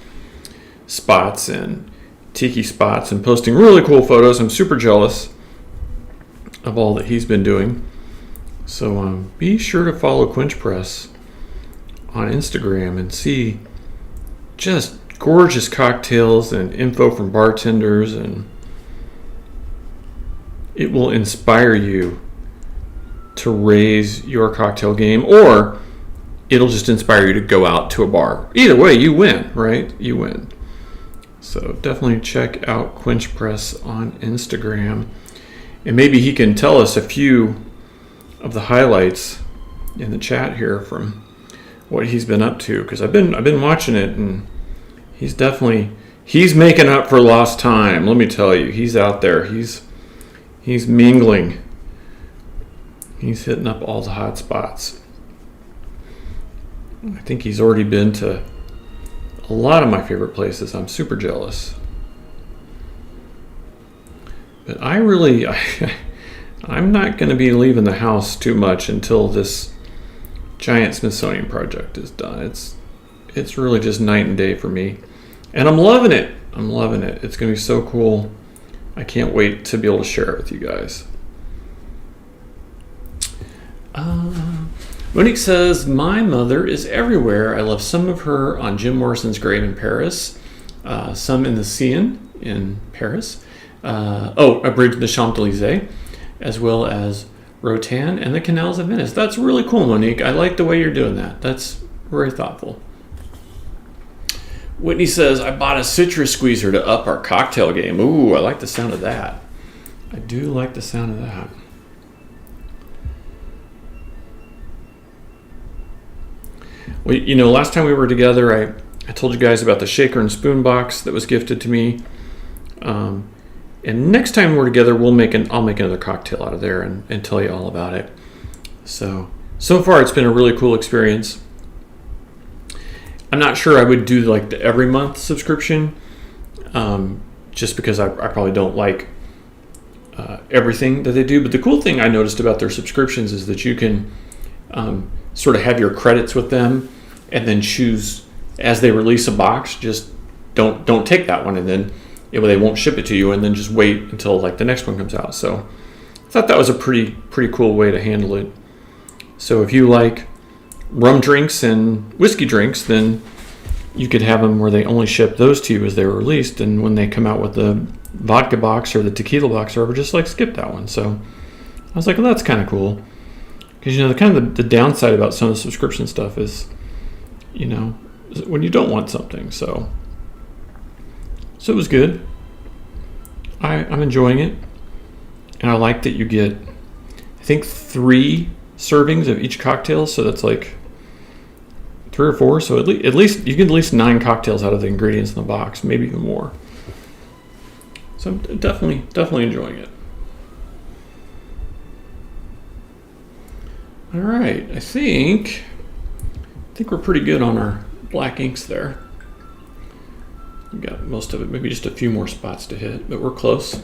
spots and tiki spots and posting really cool photos. I'm super jealous of all that he's been doing. So be sure to follow Quench Press on Instagram and see just gorgeous cocktails and info from bartenders, and it will inspire you to raise your cocktail game, or it'll just inspire you to go out to a bar. Either way, you win, right? You win. So definitely check out Quench Press on Instagram, and maybe he can tell us a few of the highlights in the chat here from what he's been up to, because I've been watching it, and he's making up for lost time. Let me tell you, he's out there. He's mingling. He's hitting up all the hot spots. I think he's already been to a lot of my favorite places. I'm super jealous. But I'm not going to be leaving the house too much until this giant Smithsonian project is done. It's really just night and day for me. And I'm loving it. It's going to be so cool. I can't wait to be able to share it with you guys. Monique says, my mother is everywhere. I love some of her on Jim Morrison's grave in Paris, some in the Seine in Paris, a bridge in the Champs-Élysées, as well as Rotan and the canals of Venice. That's really cool, Monique. I like the way you're doing that. That's very thoughtful. Whitney says, I bought a citrus squeezer to up our cocktail game. Ooh, I like the sound of that. I do like the sound of that. Well, you know, last time we were together, I told you guys about the shaker and spoon box that was gifted to me. And next time we're together, I'll make another cocktail out of there and tell you all about it. So far it's been a really cool experience. I'm not sure I would do like the every month subscription, just because I probably don't like everything that they do. But the cool thing I noticed about their subscriptions is that you can sort of have your credits with them and then choose as they release a box, just don't take that one, and then they won't ship it to you, and then just wait until like the next one comes out. So I thought that was a pretty cool way to handle it. So if you like rum drinks and whiskey drinks, then you could have them where they only ship those to you as they were released, and when they come out with the vodka box or the tequila box or whatever, just like skip that one. So I was like, well, that's kind of cool, because the downside about some of the subscription stuff is, when you don't want something. So it was good. I'm enjoying it, and I like that you get, I think, 3 servings of each cocktail, so that's like 3 or 4. So at least you get at least 9 cocktails out of the ingredients in the box, maybe even more. So I'm definitely enjoying it. All right, I think we're pretty good on our black inks there. We got most of it, maybe just a few more spots to hit, but we're close.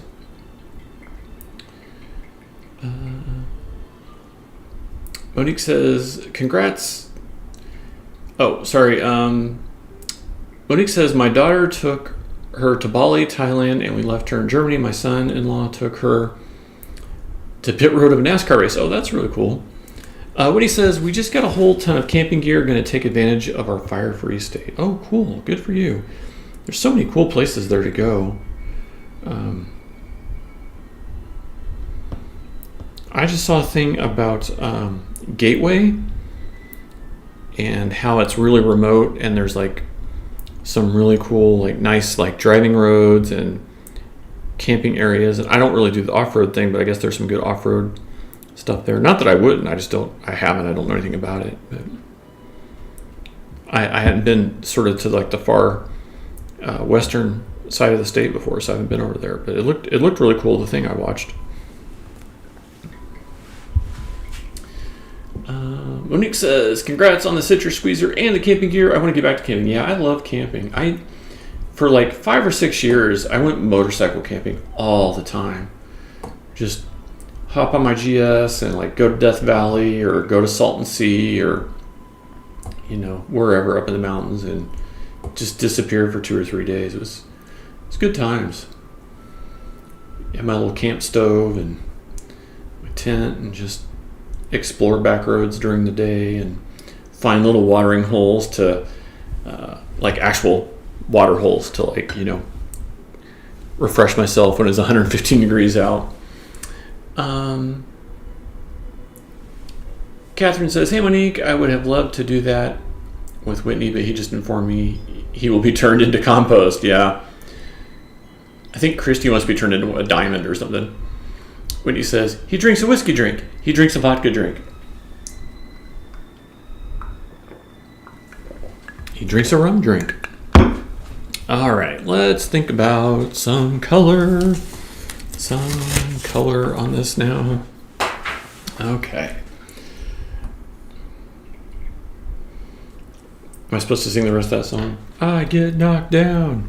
Monique says, congrats. Oh, sorry. Monique says, my daughter took her to Bali, Thailand, and we left her in Germany. My son-in-law took her to pit road of a NASCAR race. Oh, that's really cool. Woody says, we just got a whole ton of camping gear, going to take advantage of our fire-free state. Oh, cool. Good for you. There's so many cool places there to go. I just saw a thing about Gateway and how it's really remote, and there's like some really cool, like nice, like driving roads and camping areas. And I don't really do the off-road thing, but I guess there's some good off-road stuff there. Not that I wouldn't, I don't know anything about it. But I hadn't been sort of to like the far western side of the state before, so I haven't been over there. But it looked really cool, the thing I watched. Monique says, congrats on the citrus squeezer and the camping gear. I want to get back to camping. Yeah, I love camping. For like 5 or 6 years, I went motorcycle camping all the time. Just hop on my GS and like go to Death Valley or go to Salton Sea or, wherever up in the mountains, and just disappear for 2 or 3 days. It was good times. I had my little camp stove and my tent, and just explore back roads during the day and find little watering holes to like actual water holes to refresh myself when it's 115 degrees out. Catherine says, hey Monique, I would have loved to do that with Whitney, but he just informed me he will be turned into compost. Yeah, I think Christy wants to be turned into a diamond or something. Whitney says, he drinks a whiskey drink. He drinks a vodka drink. He drinks a rum drink. All right, let's think about some color. Some color on this now. Okay. Am I supposed to sing the rest of that song? I get knocked down.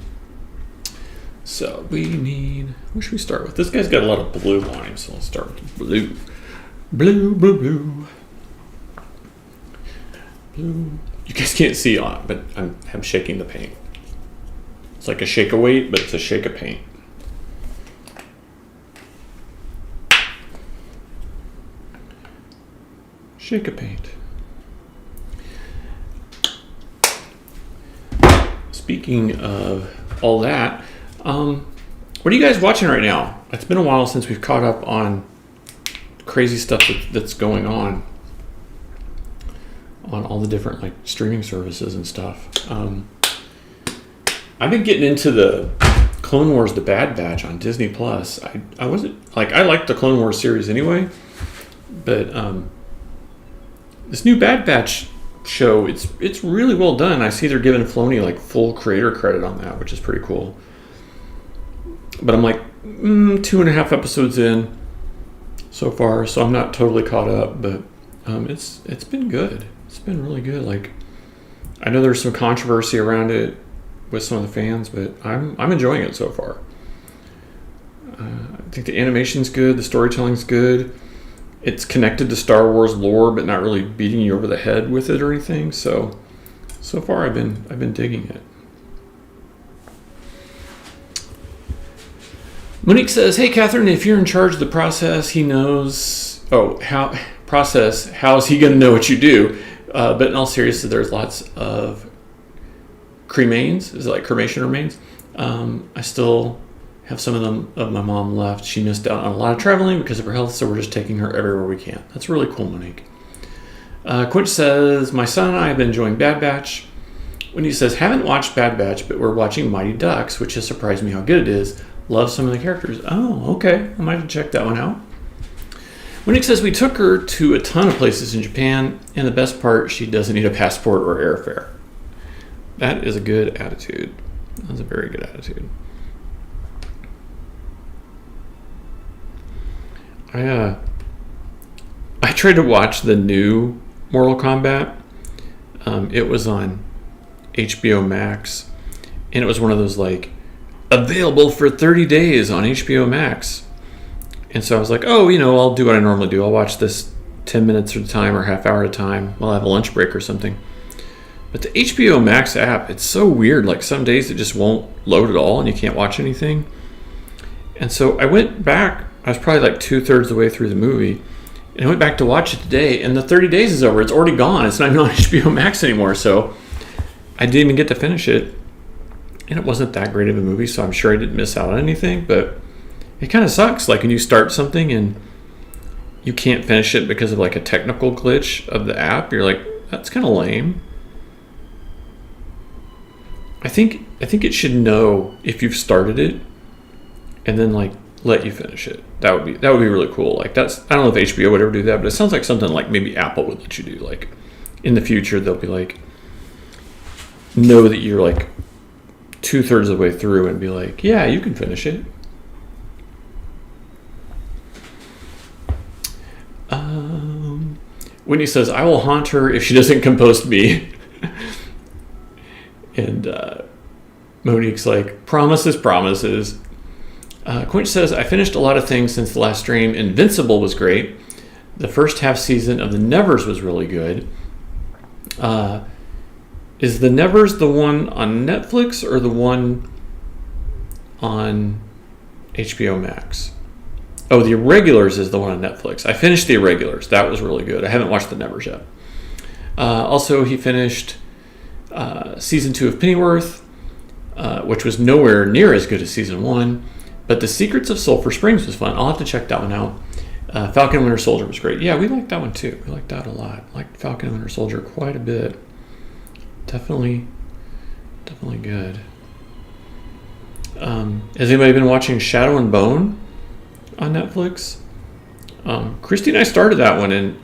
So we need, what should we start with? This guy's got a lot of blue on him, so let's start with blue. Blue, blue, blue. Blue. You guys can't see it, but I'm shaking the paint. It's like a shake of weight, but it's a shake of paint. Shake of paint. Speaking of all that, what are you guys watching right now? It's been a while since we've caught up on crazy stuff that's going on all the different like streaming services and stuff. I've been getting into the Clone Wars: The Bad Batch on Disney Plus. I wasn't like, I liked the Clone Wars series anyway, but this new Bad Batch show, it's really well done. I see they're giving Filoni like full creator credit on that, which is pretty cool. But I'm like 2.5 episodes in so far, so I'm not totally caught up. But it's been good. It's been really good. Like, I know there's some controversy around it with some of the fans, but I'm enjoying it so far. I think the animation's good, the storytelling's good. It's connected to Star Wars lore, but not really beating you over the head with it or anything. So far I've been digging it. Monique says, "Hey Catherine, if you're in charge of the process, he knows. How is he going to know what you do?" But in all seriousness, there's lots of cremains. Is it like cremation remains? I still have some of them of my mom left. She missed out on a lot of traveling because of her health, so we're just taking her everywhere we can. That's really cool, Monique. Quinch says, "My son and I have been enjoying Bad Batch." When he says, "Haven't watched Bad Batch, but we're watching Mighty Ducks, which has surprised me how good it is. Love some of the characters." Oh, okay. I might have to check that one out. Monique says, "We took her to a ton of places in Japan, and the best part, she doesn't need a passport or airfare." That is a good attitude. That's a very good attitude. I tried to watch the new Mortal Kombat. It was on HBO Max, and it was one of those like available for 30 days on HBO Max. And so I was like, oh, I'll do what I normally do. I'll watch this 10 minutes at a time or half hour at a time while I have a lunch break or something. But the HBO Max app, it's so weird. Like some days it just won't load at all and you can't watch anything. And so I went back. I was probably like 2/3 of the way through the movie. And I went back to watch it today, and the 30 days is over. It's already gone. It's not even on HBO Max anymore. So I didn't even get to finish it. And it wasn't that great of a movie, so I'm sure I didn't miss out on anything. But it kind of sucks. Like when you start something and you can't finish it because of like a technical glitch of the app, you're like, that's kind of lame. I think it should know if you've started it and then like let you finish it. That would be really cool. Like I don't know if HBO would ever do that, but it sounds like something like maybe Apple would let you do. Like in the future, they'll be like, know that you're like 2/3 of the way through and be like, yeah, you can finish it. Whitney says, "I will haunt her if she doesn't compost me." And Monique's like, promises. Quinch says, "I finished a lot of things since the last stream. Invincible was great. The first half season of The Nevers was really good." Is The Nevers the one on Netflix or the one on HBO Max? Oh, The Irregulars is the one on Netflix. I finished The Irregulars. That was really good. I haven't watched The Nevers yet. Also, he finished season 2 of Pennyworth, which was nowhere near as good as season 1. But The Secrets of Sulphur Springs was fun. I'll have to check that one out. Falcon and Winter Soldier was great. Yeah, we liked that one too. We liked that a lot. Liked Falcon and Winter Soldier quite a bit. Definitely good. Has anybody been watching Shadow and Bone on Netflix? Christy and I started that one, and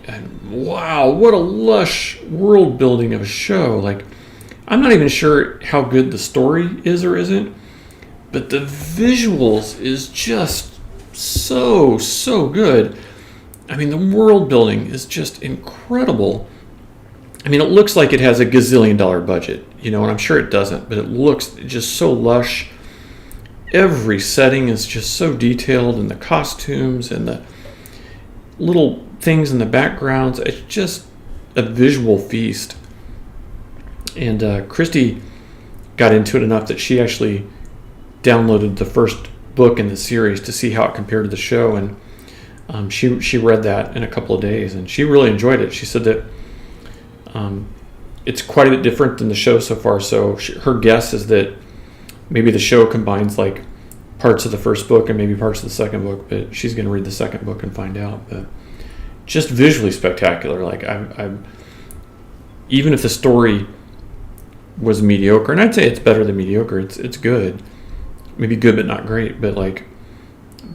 wow, what a lush world building of a show. Like, I'm not even sure how good the story is or isn't, but the visuals is just so good. I mean, the world building is just incredible. I mean, it looks like it has a gazillion-dollar budget, and I'm sure it doesn't, but it looks just so lush. Every setting is just so detailed, and the costumes and the little things in the backgrounds. It's just a visual feast. And Christy got into it enough that she actually downloaded the first book in the series to see how it compared to the show, and she read that in a couple of days, and she really enjoyed it. She said that it's quite a bit different than the show so far. So her guess is that maybe the show combines like parts of the first book and maybe parts of the second book, but she's going to read the second book and find out. But just visually spectacular. Like I'm even if the story was mediocre, and I'd say it's better than mediocre. It's good, maybe good but not great. But like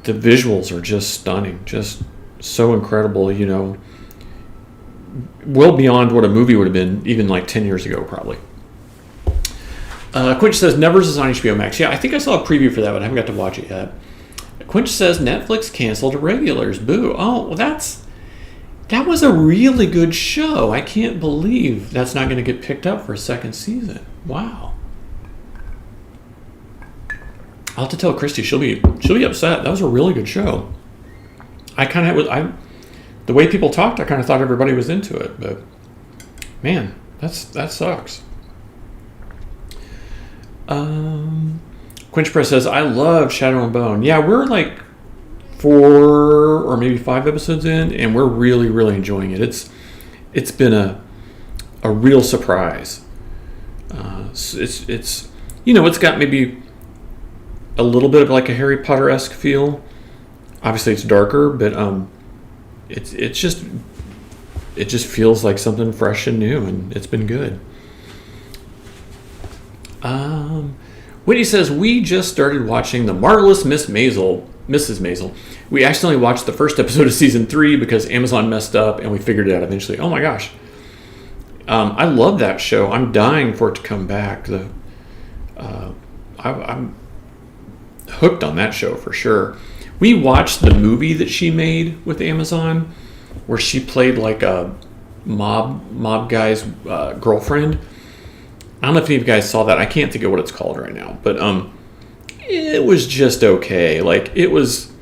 the visuals are just stunning, just so incredible. Well beyond what a movie would have been even like 10 years ago, probably. Quinch says Nevers is on HBO Max. Yeah, I think I saw a preview for that, but I haven't got to watch it yet. Quinch says Netflix canceled Irregulars. Boo. Oh, well, that was a really good show. I can't believe that's not going to get picked up for a second season. Wow. I'll have to tell Christy. She'll be upset. That was a really good show. The way people talked, I kind of thought everybody was into it, but man, that sucks. Quinch Press says, I love Shadow and Bone. Yeah, we're like 4 or maybe 5 episodes in, and we're really, really enjoying it. It's been a real surprise. It's got maybe a little bit of like a Harry Potter-esque feel. Obviously, it's darker, but it just feels like something fresh and new, and it's been good. Whitney says, we just started watching The Marvelous Mrs. Maisel. We accidentally watched the first episode of season 3 because Amazon messed up, and we figured it out eventually. Oh my gosh. I love that show. I'm dying for it to come back. I'm hooked on that show for sure. We watched the movie that she made with Amazon where she played like a mob guy's girlfriend. I don't know if any of you guys saw that. I can't think of what it's called right now, but it was just okay. Like it was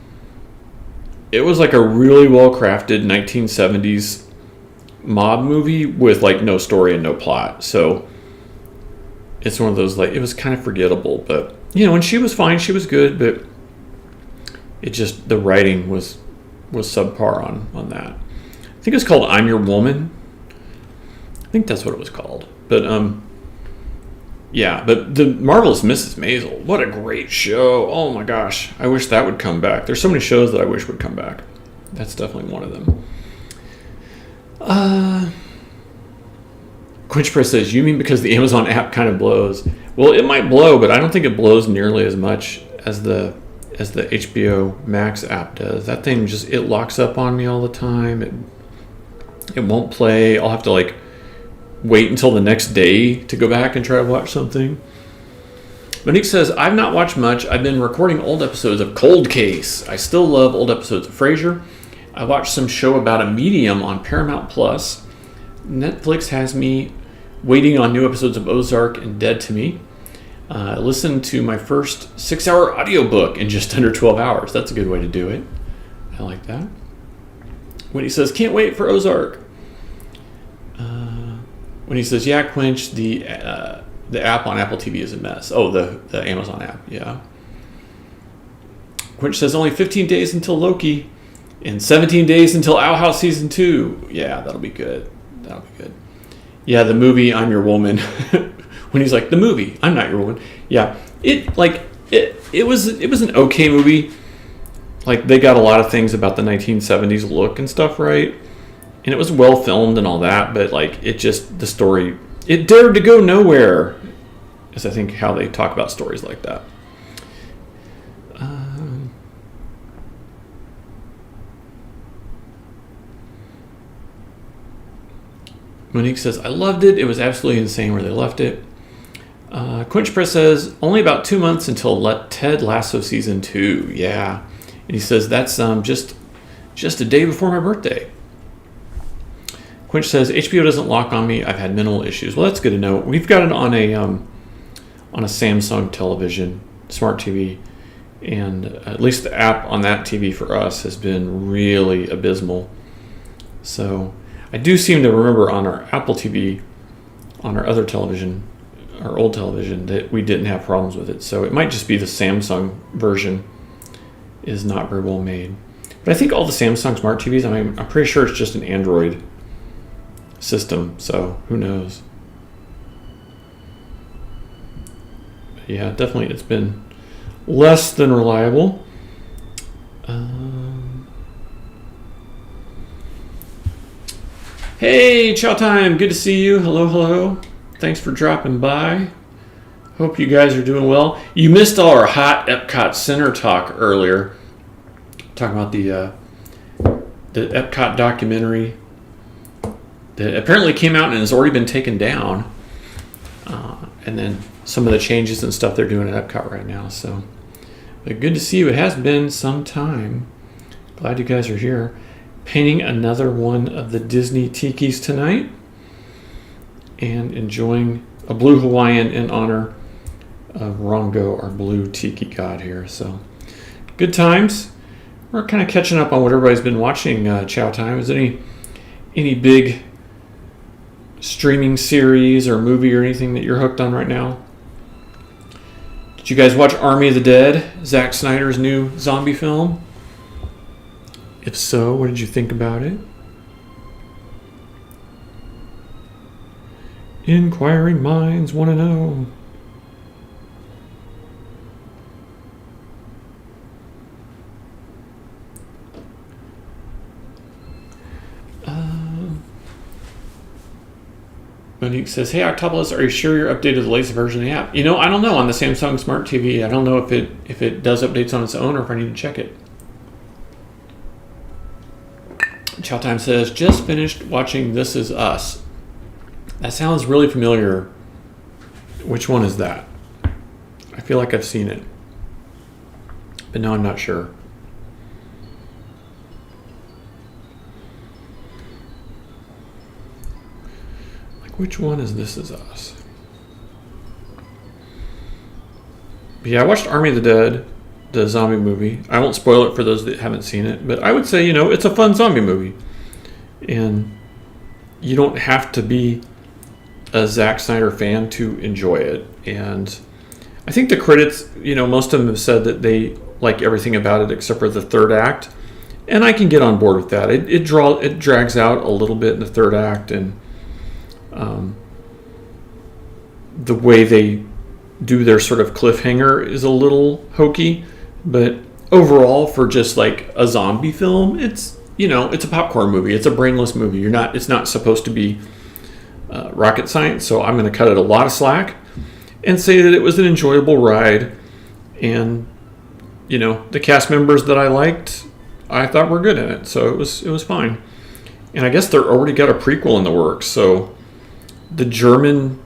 like a really well crafted 1970s mob movie with like no story and no plot. So it's one of those, like, it was kind of forgettable, but and she was fine. She was good, but it just, the writing was subpar on that. I think it was called I'm Your Woman. I think that's what it was called. But yeah, but The Marvelous Mrs. Maisel, what a great show. Oh my gosh, I wish that would come back. There's so many shows that I wish would come back. That's definitely one of them. Quinch Press says, you mean because the Amazon app kind of blows? Well, it might blow, but I don't think it blows nearly as much as the HBO Max app does. That thing just, it locks up on me all the time. It won't play. I'll have to like wait until the next day to go back and try to watch something. Monique says, I've not watched much. I've been recording old episodes of Cold Case. I still love old episodes of Frasier. I watched some show about a medium on Paramount Plus. Netflix has me waiting on new episodes of Ozark and Dead to Me. I listened to my first 6-hour audiobook in just under 12 hours. That's a good way to do it. I like that. When he says, can't wait for Ozark. When he says, yeah, Quinch, the app on Apple TV is a mess. Oh, the Amazon app, yeah. Quinch says, only 15 days until Loki and 17 days until Owl House Season 2. Yeah, that'll be good. Yeah, the movie I'm Your Woman. When he's like, the movie I'm Not Your Woman. Yeah, it was an okay movie. Like, they got a lot of things about the 1970s look and stuff right, and it was well filmed and all that, but like, it just, the story, it dared to go nowhere, is I think how they talk about stories like that. Monique says, I loved it. It was absolutely insane where they left it. Quinch Press says, only about 2 months until Ted Lasso Season 2. Yeah. And he says, that's just a day before my birthday. Quinch says, HBO doesn't lock on me. I've had minimal issues. Well, that's good to know. We've got it on a Samsung television, smart TV. And at least the app on that TV for us has been really abysmal. So I do seem to remember on our Apple TV, on our other television, our old television, that we didn't have problems with it. So it might just be the Samsung version is not very well made. But I think all the Samsung smart TVs, I'm pretty sure it's just an Android system. So who knows? But yeah, definitely it's been less than reliable. Hey, Chow Time, good to see you. Hello. Thanks for dropping by. Hope you guys are doing well. You missed all our hot Epcot Center talk earlier. Talking about the Epcot documentary that apparently came out and has already been taken down. And then some of the changes and stuff they're doing at Epcot right now. So, but good to see you. It has been some time. Glad you guys are here. Painting another one of the Disney Tikis tonight and enjoying a blue Hawaiian in honor of Rongo, our blue Tiki god here. So good times. We're kind of catching up on what everybody's been watching. Chow time. Is there any big streaming series or movie or anything that you're hooked on right now? Did you guys watch Army of the Dead, Zack Snyder's new zombie film? If so, what did you think about it? Inquiring minds want to know. Monique says, "Hey Octopolis, are you sure you're updated to the latest version of the app?" I don't know on the Samsung Smart TV. I don't know if it does updates on its own or if I need to check it. Chow Time says, "Just finished watching This Is Us." That sounds really familiar. Which one is that? I feel like I've seen it, but now I'm not sure. Which one is This Is Us? But yeah, I watched Army of the Dead, the zombie movie. I won't spoil it for those that haven't seen it, but I would say, it's a fun zombie movie. And you don't have to be a Zack Snyder fan to enjoy it. And I think the critics, most of them have said that they like everything about it except for the third act. And I can get on board with that. It drags out a little bit in the third act, and the way they do their sort of cliffhanger is a little hokey, but overall, for just like a zombie film, it's a popcorn movie. It's a brainless movie. It's not supposed to be rocket science. So I'm going to cut it a lot of slack and say that it was an enjoyable ride, and the cast members that I liked, I thought were good in it. So it was fine. And I guess they're already got a prequel in the works. So the German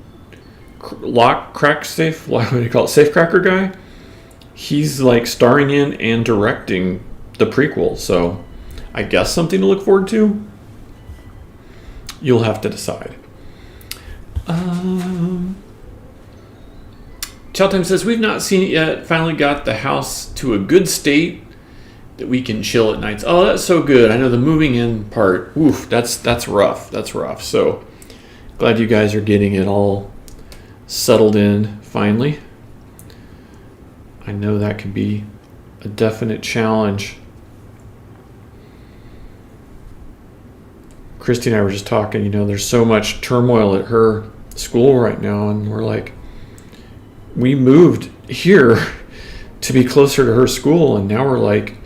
safecracker guy, he's like starring in and directing the prequel. So I guess something to look forward to. You'll have to decide. Cheltenham says, "We've not seen it yet. Finally got the house to a good state that we can chill at nights." Oh, that's so good. I know the moving in part. Oof, that's rough. That's rough. So glad you guys are getting it all settled in finally. I know that can be a definite challenge. Christy and I were just talking, there's so much turmoil at her school right now, and we're like, we moved here to be closer to her school, and now we're like,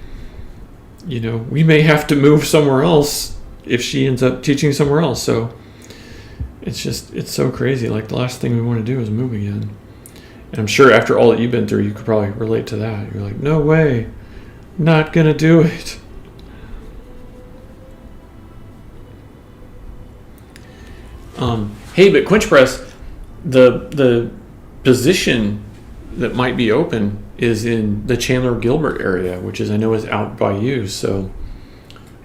we may have to move somewhere else if she ends up teaching somewhere else. So it's so crazy. Like, the last thing we want to do is move again. And I'm sure after all that you've been through, you could probably relate to that. You're like, no way, not gonna do it. Hey, but Quench Press, the position that might be open is in the Chandler Gilbert area, which I know is out by you. So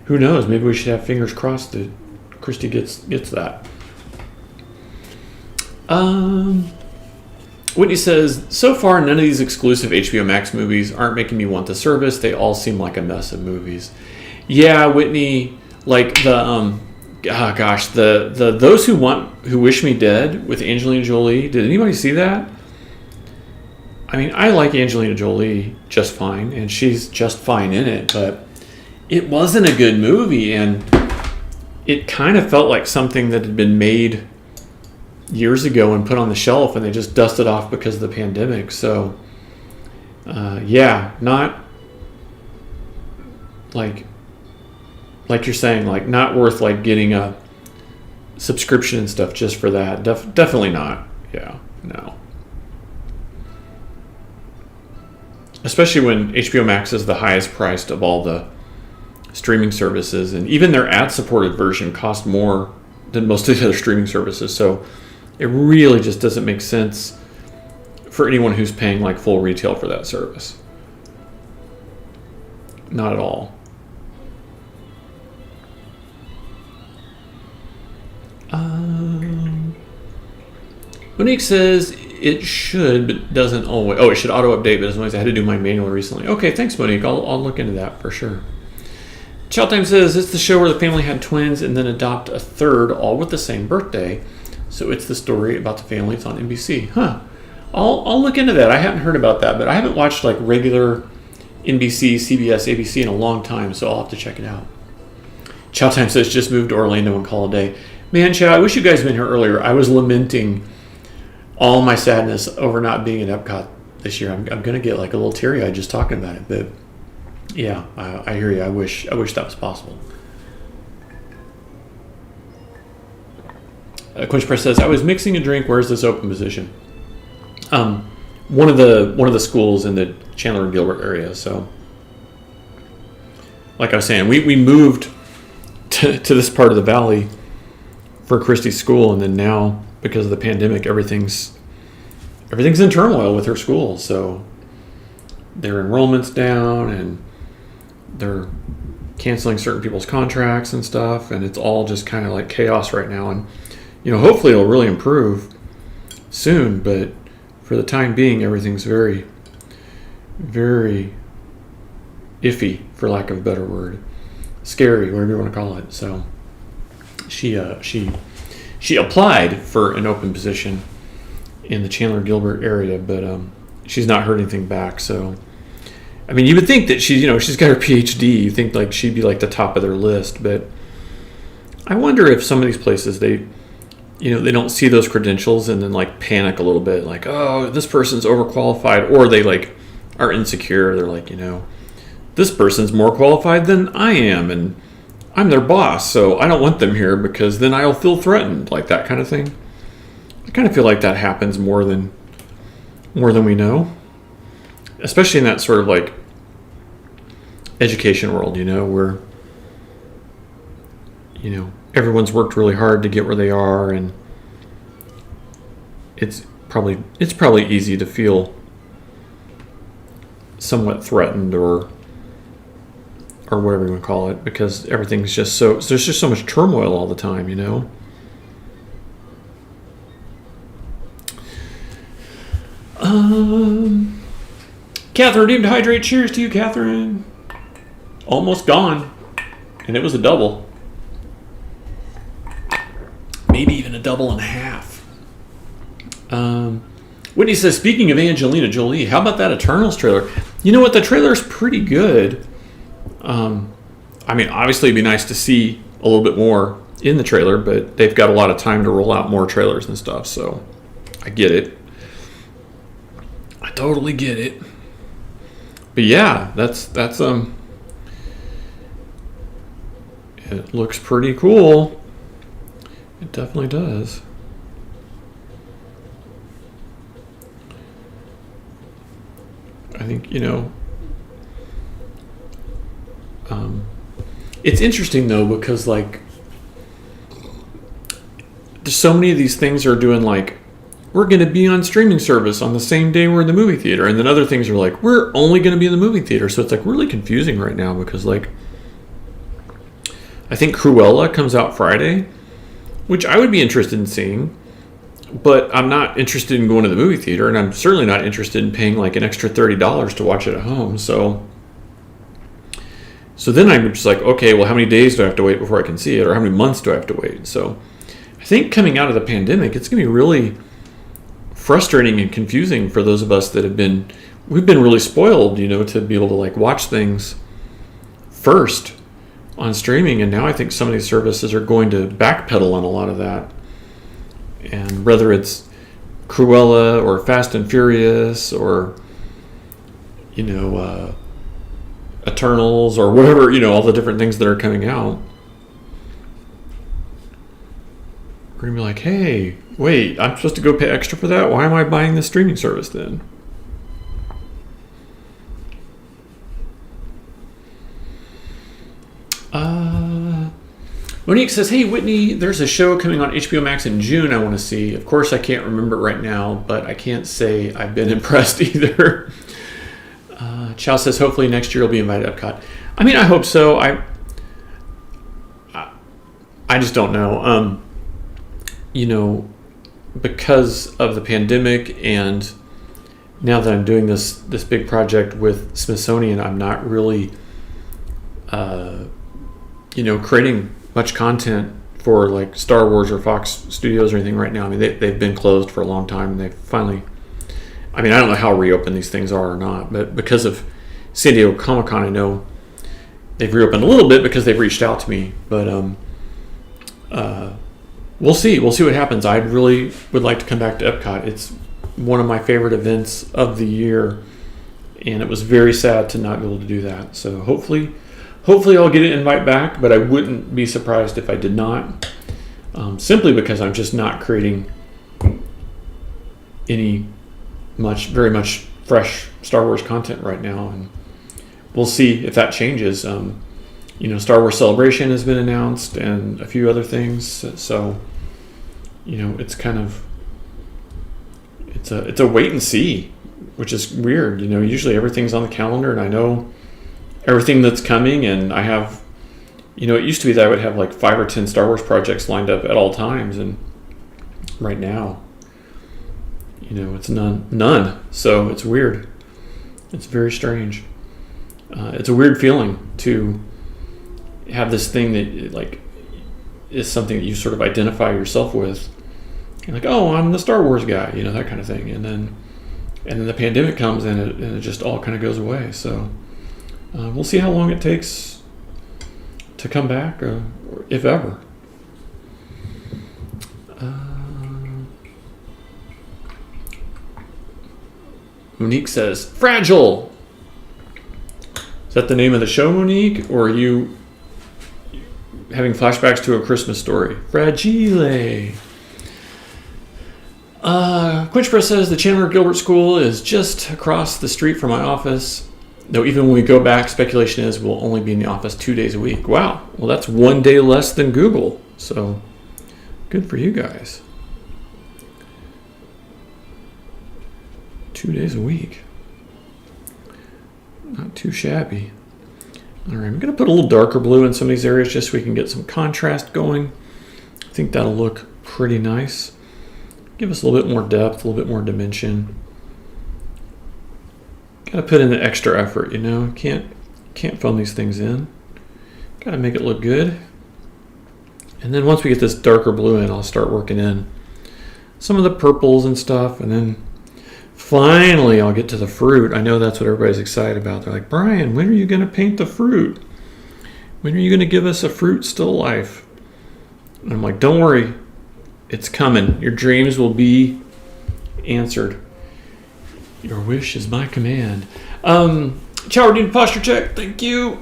who knows? Maybe we should have fingers crossed that Christy gets that. Whitney says, "So far, none of these exclusive HBO Max movies aren't making me want the service. They all seem like a mess of movies." Yeah, Whitney, like the the Those Who Wish Me Dead with Angelina Jolie. Did anybody see that? I mean, I like Angelina Jolie just fine, and she's just fine in it, but it wasn't a good movie, and it kind of felt like something that had been made years ago and put on the shelf, and they just dusted off because of the pandemic. So, not like you're saying, like not worth like getting a subscription and stuff just for that. Definitely not. Yeah, no. Especially when HBO Max is the highest priced of all the streaming services, and even their ad-supported version costs more than most of the other streaming services. So it really just doesn't make sense for anyone who's paying like full retail for that service. Not at all. Monique says it should, but doesn't always. Oh, it should auto update, but doesn't always. I had to do my manual recently. Okay, thanks, Monique. I'll look into that for sure. Chow Time says it's the show where the family had twins and then adopt a third, all with the same birthday. So it's the story about the family. It's on NBC. Huh. I'll look into that. I hadn't heard about that, but I haven't watched like regular NBC, CBS, ABC in a long time, so I'll have to check it out. Chow Time says just moved to Orlando and call it a day. Man, Chow, I wish you guys had been here earlier. I was lamenting all my sadness over not being in Epcot this year. I'm going to get like a little teary-eyed just talking about it, but yeah, I hear you. I wish that was possible. Quench Press says, I was mixing a drink. Where's this open position? One of the schools in the Chandler and Gilbert area. So, like I was saying, we moved to this part of the valley for Christy's school, and then now because of the pandemic, everything's in turmoil with her school. So their enrollment's down, and they're canceling certain people's contracts and stuff, and it's all just kind of like chaos right now. And hopefully it'll really improve soon, but for the time being, everything's very, very iffy, for lack of a better word, scary, whatever you want to call it. So she applied for an open position in the Chandler Gilbert area, but she's not heard anything back. So, I mean, you would think that she's got her PhD. You think like she'd be like the top of their list, but I wonder if some of these places they don't see those credentials and then like panic a little bit, like, oh, this person's overqualified, or they like are insecure. They're like, this person's more qualified than I am, and I'm their boss, so I don't want them here because then I'll feel threatened, like that kind of thing. I kind of feel like that happens more than we know, especially in that sort of like education world, where everyone's worked really hard to get where they are, and it's probably easy to feel somewhat threatened or whatever you want to call it, because everything's just there's just so much turmoil all the time, Catherine, redeemed to hydrate. Cheers to you, Catherine. Almost gone, and it was a double. Maybe even a double and a half. Whitney says, speaking of Angelina Jolie, how about that Eternals trailer? You know what? The trailer's pretty good. I mean, obviously it'd be nice to see a little bit more in the trailer, but they've got a lot of time to roll out more trailers and stuff, so I get it. I totally get it. But yeah, that's it looks pretty cool. It definitely does. I think, it's interesting though, because like there's so many of these things are doing like, we're going to be on streaming service on the same day we're in the movie theater, and then other things are like, we're only going to be in the movie theater. So it's like really confusing right now, because like I think Cruella comes out Friday, which I would be interested in seeing, but I'm not interested in going to the movie theater, and I'm certainly not interested in paying like an extra $30 to watch it at home. So then I'm just like, okay, well, how many days do I have to wait before I can see it, or how many months do I have to wait? So I think coming out of the pandemic, it's going to be really frustrating and confusing for those of us that we've been really spoiled, to be able to like watch things first on streaming, and now I think some of these services are going to backpedal on a lot of that. And whether it's Cruella or Fast and Furious or Eternals or whatever, all the different things that are coming out, we're gonna be like, hey, wait, I'm supposed to go pay extra for that? Why am I buying this streaming service then? Monique says, hey, Whitney, there's a show coming on HBO Max in June I want to see. Of course, I can't remember it right now, but I can't say I've been impressed either. Chow says, hopefully next year you'll be invited to Epcot. I mean, I hope so. I just don't know. Because of the pandemic, and now that I'm doing this big project with Smithsonian, I'm not really, creating much content for like Star Wars or Fox Studios or anything right now. I mean, they've been closed for a long time, and they finally, I mean, I don't know how reopened these things are or not, but because of San Diego Comic-Con, I know they've reopened a little bit because they've reached out to me, but we'll see what happens. I really would like to come back to Epcot. It's one of my favorite events of the year, and it was very sad to not be able to do that. So hopefully I'll get an invite back, but I wouldn't be surprised if I did not, simply because I'm just not creating very much fresh Star Wars content right now, and we'll see if that changes. Star Wars Celebration has been announced and a few other things, so it's kind of it's a wait and see, which is weird. Usually everything's on the calendar, and I know everything that's coming, and I have, it used to be that I would have like 5 or 10 Star Wars projects lined up at all times, and right now, it's none. So it's weird. It's very strange. It's a weird feeling to have this thing that like is something that you sort of identify yourself with. You're like, oh, I'm the Star Wars guy, that kind of thing, and then the pandemic comes and it just all kind of goes away. So we'll see how long it takes to come back, or if ever. Monique says, Fragile. Is that the name of the show, Monique? Or are you having flashbacks to A Christmas Story? Fragile. Quinchpress says, the Chandler Gilbert School is just across the street from my office. Though even when we go back, speculation is we'll only be in the office 2 days a week. Wow. Well, that's 1 day less than Google. So good for you guys. 2 days a week. Not too shabby. All right, I'm going to put a little darker blue in some of these areas just so we can get some contrast going. I think that'll look pretty nice. Give us a little bit more depth, a little bit more dimension. Got to put in the extra effort, Can't phone these things in. Got to make it look good. And then once we get this darker blue in, I'll start working in some of the purples and stuff, and then finally I'll get to the fruit. I know that's what everybody's excited about. They're like, Brian, when are you going to paint the fruit? When are you going to give us a fruit still life? And I'm like, don't worry, it's coming. Your dreams will be answered. Your wish is my command. Chow, we're doing posture check. Thank you.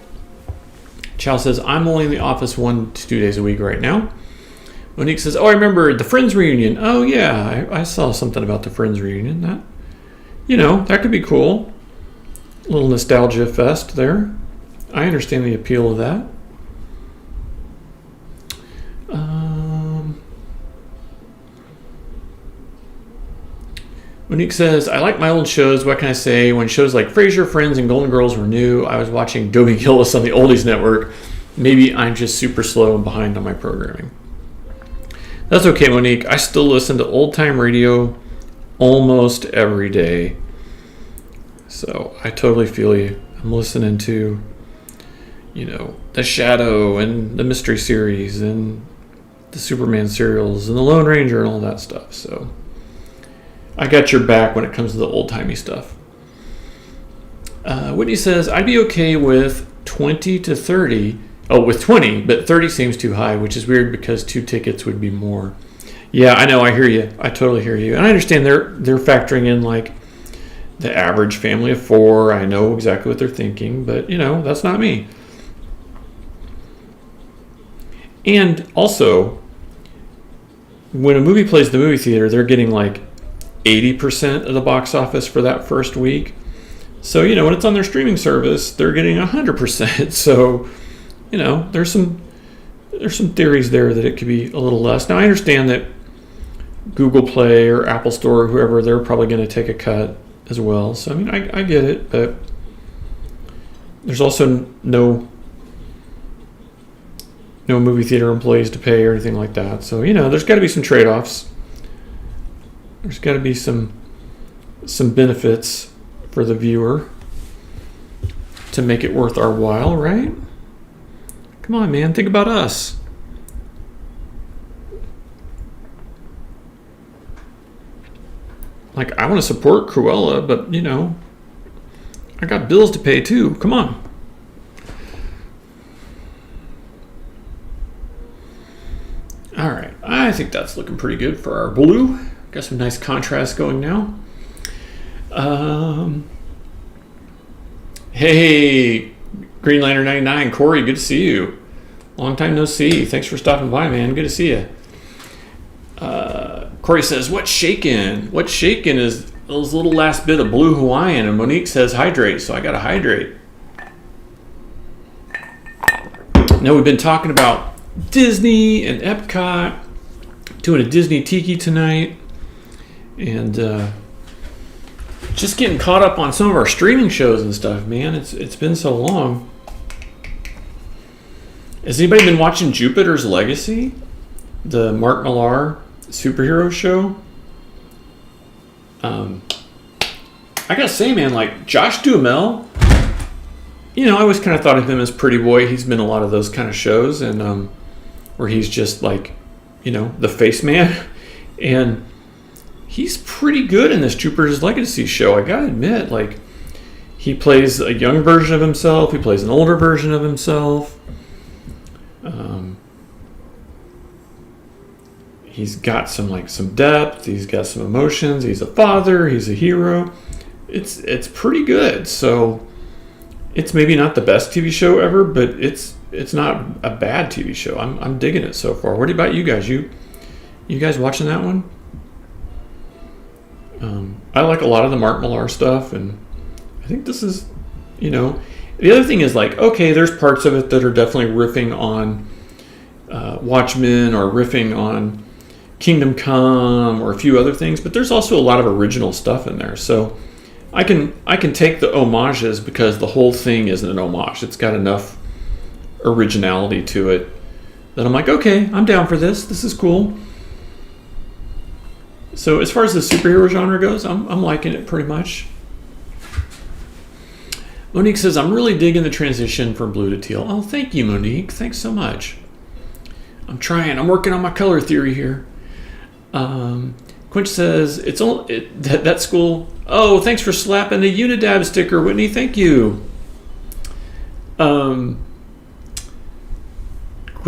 Chow says, I'm only in the office 1 to 2 days a week right now. Monique says, I remember the Friends reunion. Oh, yeah, I saw something about the Friends reunion. That could be cool. A little nostalgia fest there. I understand the appeal of that. Monique says, I like my old shows. What can I say? When shows like Frasier, Friends, and Golden Girls were new, I was watching Dobie Gillis on the Oldies Network. Maybe I'm just super slow and behind on my programming. That's okay, Monique. I still listen to old-time radio almost every day. So I totally feel you. I'm listening to, The Shadow and the Mystery Series and the Superman serials and the Lone Ranger and all that stuff. So I got your back when it comes to the old-timey stuff. Whitney says, I'd be okay with 20 to 30. Oh, with 20, but 30 seems too high, which is weird because 2 tickets would be more. Yeah, I know. I hear you. I totally hear you. And I understand they're factoring in like the average family of 4. I know exactly what they're thinking, but that's not me. And also, when a movie plays the movie theater, they're getting like 80% of the box office for that first week. So, when it's on their streaming service, they're getting 100%. So, there's some there's some theories there that it could be a little less. Now I understand that Google Play or Apple Store or whoever, they're probably going to take a cut as well. So I mean, I get it, but there's also no movie theater employees to pay or anything like that. So there's got to be some trade-offs. There's got to be some benefits for the viewer to make it worth our while, right? Come on, man, think about us. Like, I want to support Cruella, but I got bills to pay too. Come on. All right, I think that's looking pretty good for our blue. Got some nice contrast going now. Hey, Green Lantern 99, Corey, good to see you. Long time no see. Thanks for stopping by, man. Good to see you. Corey says, what's shaking? What's shaking is those little last bit of blue Hawaiian, and Monique says hydrate, so I got to hydrate. Now, we've been talking about Disney and Epcot, doing a Disney Tiki tonight, and just getting caught up on some of our streaming shows and stuff, man. It's been so long. Has anybody been watching Jupiter's Legacy? The Mark Millar superhero show? I gotta say, man, like Josh Duhamel, I always kind of thought of him as Pretty Boy. He's been in a lot of those kind of shows, and where he's just like, the face man. And he's pretty good in this Jupiter's Legacy show, I gotta admit. Like, he plays a young version of himself, he plays an older version of himself. He's got some depth, he's got some emotions, he's a father, he's a hero. It's pretty good. So it's maybe not the best TV show ever, but it's not a bad TV show. I'm digging it so far. What about you guys? You guys watching that one? I like a lot of the Mark Millar stuff, and I think this is, the other thing is like, okay, there's parts of it that are definitely riffing on Watchmen or riffing on Kingdom Come or a few other things, but there's also a lot of original stuff in there. So I can take the homages because the whole thing isn't an homage. It's got enough originality to it that I'm like, okay, I'm down for this. This is cool. So as far as the superhero genre goes, I'm liking it pretty much. Monique says, I'm really digging the transition from blue to teal. Oh, thank you, Monique. Thanks so much. I'm trying. I'm working on my color theory here. Quinch says, that school. Oh, thanks for slapping the Unidab sticker, Whitney. Thank you. Quinch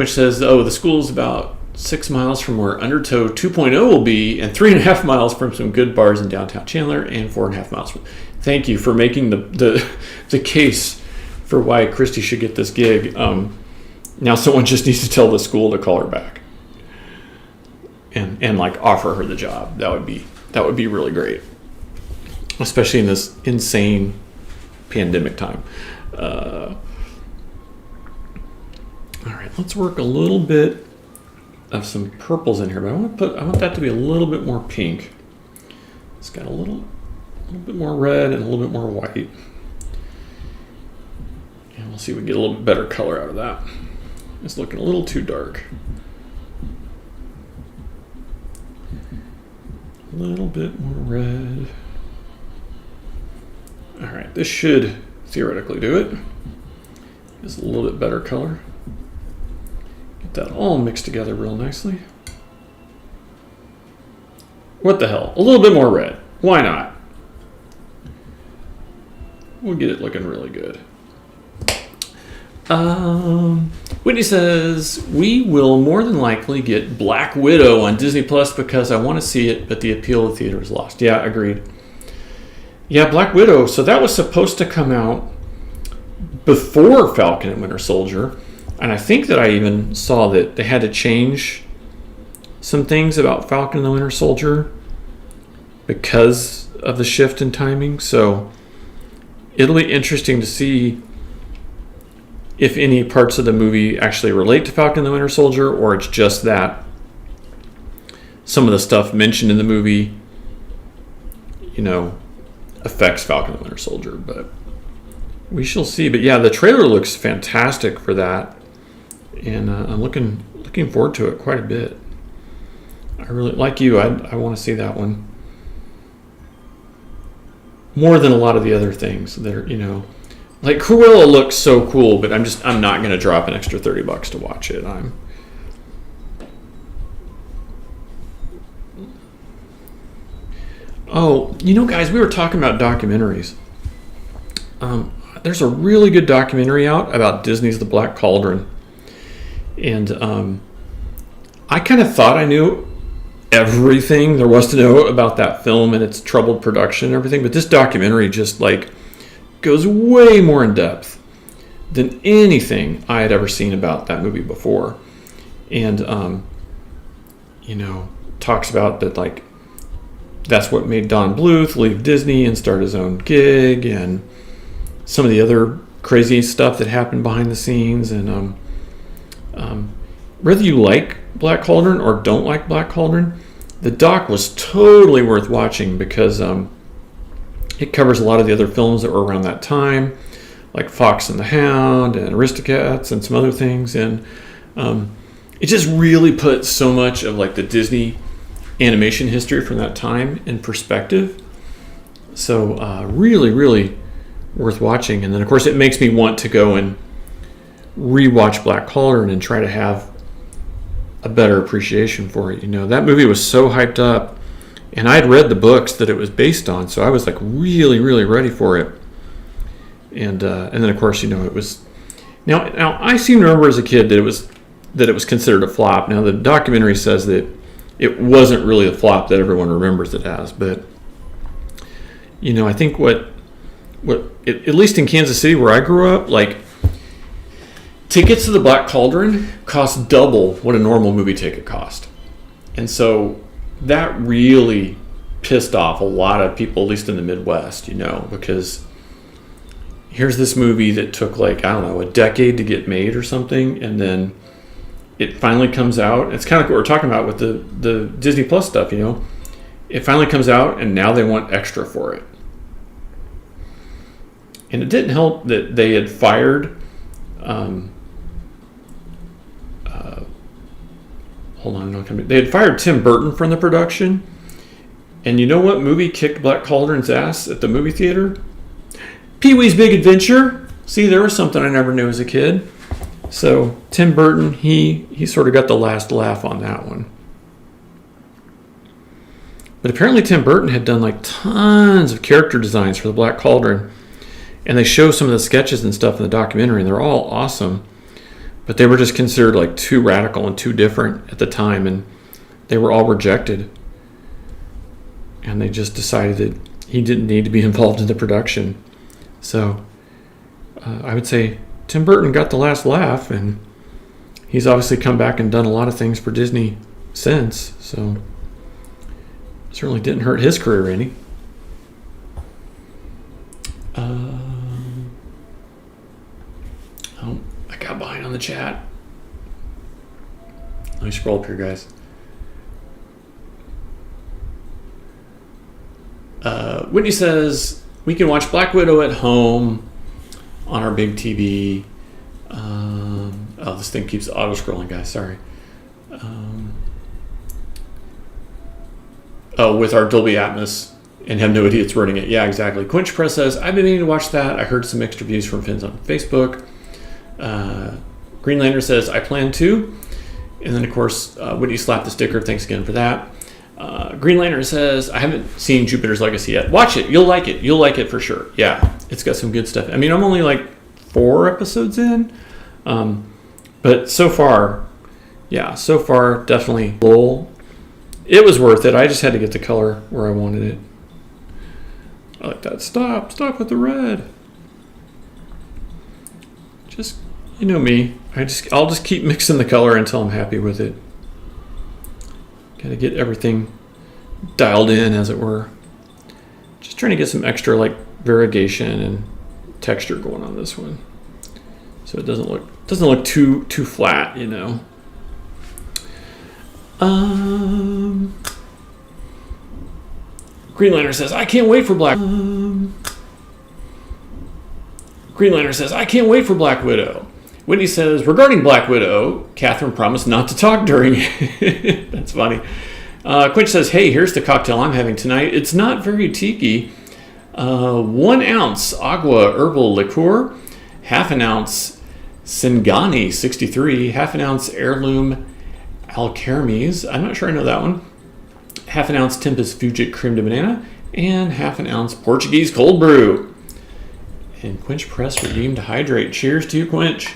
says, the school is about 6 miles from where Undertow 2.0 will be, and 3.5 miles from some good bars in downtown Chandler, and 4.5 miles from. Thank you for making the case for why Christy should get this gig. Now someone just needs to tell the school to call her back and like offer her the job. That would be really great, especially in this insane pandemic time. All right, let's work a little bit of some purples in here, but I want that to be a little bit more pink. It's got a little bit more red and a little bit more white. And we'll see if we can get a little bit better color out of that. It's looking a little too dark. A little bit more red. All right, this should theoretically do it. Just a little bit better color. Get that all mixed together real nicely. What the hell? A little bit more red. Why not? We'll get it looking really good. Whitney says, we will more than likely get Black Widow on Disney Plus because I want to see it, but the appeal of the theater is lost. Yeah, agreed. Yeah, Black Widow. So that was supposed to come out before Falcon and Winter Soldier. And I think that I even saw that they had to change some things about Falcon and the Winter Soldier because of the shift in timing. So it'll be interesting to see if any parts of the movie actually relate to Falcon and the Winter Soldier, or it's just that some of the stuff mentioned in the movie, affects Falcon and the Winter Soldier. But we shall see. But yeah, the trailer looks fantastic for that, and I'm looking forward to it quite a bit. I really, like you, I want to see that one more than a lot of the other things that are, like Cruella looks so cool, but I'm not going to drop an extra $30 to watch it. Oh, guys, we were talking about documentaries. There's a really good documentary out about Disney's The Black Cauldron. And I kind of thought I knew everything there was to know about that film and its troubled production and everything, but this documentary just goes way more in depth than anything I had ever seen about that movie before. And talks about that, that's what made Don Bluth leave Disney and start his own gig, and some of the other crazy stuff that happened behind the scenes. And whether you like Black Cauldron or don't like Black Cauldron, the doc was totally worth watching because it covers a lot of the other films that were around that time, like Fox and the Hound and Aristocats and some other things. And it just really put so much of the Disney animation history from that time in perspective. So really, really worth watching. And then, of course, it makes me want to go and rewatch Black Cauldron and try to have a better appreciation for it. That movie was so hyped up, and I had read the books that it was based on, so I was really, really ready for it. And then, of course, it was. Now I seem to remember as a kid that it was considered a flop. Now the documentary says that it wasn't really a flop that everyone remembers it as, but I think what at least in Kansas City where I grew up, tickets to the Black Cauldron cost double what a normal movie ticket cost. And so that really pissed off a lot of people, at least in the Midwest, because here's this movie that took a decade to get made or something, and then it finally comes out. It's kind of like what we're talking about with the Disney Plus stuff, It finally comes out, and now they want extra for it. And it didn't help that they had fired they had fired Tim Burton from the production. And you know what movie kicked Black Cauldron's ass at the movie theater? Pee-wee's Big Adventure. See, there was something I never knew as a kid. So Tim Burton, he sort of got the last laugh on that one. But apparently Tim Burton had done tons of character designs for the Black Cauldron. And they show some of the sketches and stuff in the documentary, and they're all awesome. But they were just considered too radical and too different at the time, and they were all rejected. And they just decided that he didn't need to be involved in the production. So I would say Tim Burton got the last laugh, and he's obviously come back and done a lot of things for Disney since. So certainly didn't hurt his career any. I got behind on the chat. Let me scroll up here, guys. Whitney says, we can watch Black Widow at home on our big TV. This thing keeps auto-scrolling, guys. Sorry. With our Dolby Atmos and have no idea it's running it. Yeah, exactly. Quench Press says, I've been meaning to watch that. I heard some mixed reviews from fans on Facebook. Greenlander says, I plan to. And then, of course, Whitney slapped the sticker. Thanks again for that. Greenlander says, I haven't seen Jupiter's Legacy yet. Watch it. You'll like it. You'll like it for sure. Yeah, it's got some good stuff. I mean, I'm only 4 episodes in. But so far, definitely lol. It was worth it. I just had to get the color where I wanted it. I like that. Stop with the red. Just, me. I'll just keep mixing the color until I'm happy with it. Gotta get everything dialed in, as it were. Just trying to get some extra variegation and texture going on this one. so it doesn't look too flat, you know. Green Lantern says, I can't wait for Black Widow. Whitney says, regarding Black Widow, Catherine promised not to talk during it. That's funny. Quinch says, hey, here's the cocktail I'm having tonight. It's not very tiki. 1 ounce agua herbal liqueur, half an ounce Singani 63, half an ounce heirloom Alkermes. I'm not sure I know that one. Half an ounce Tempest Fugit creme de banana, and half an ounce Portuguese cold brew. And Quinch Press redeemed to hydrate. Cheers to you, Quinch.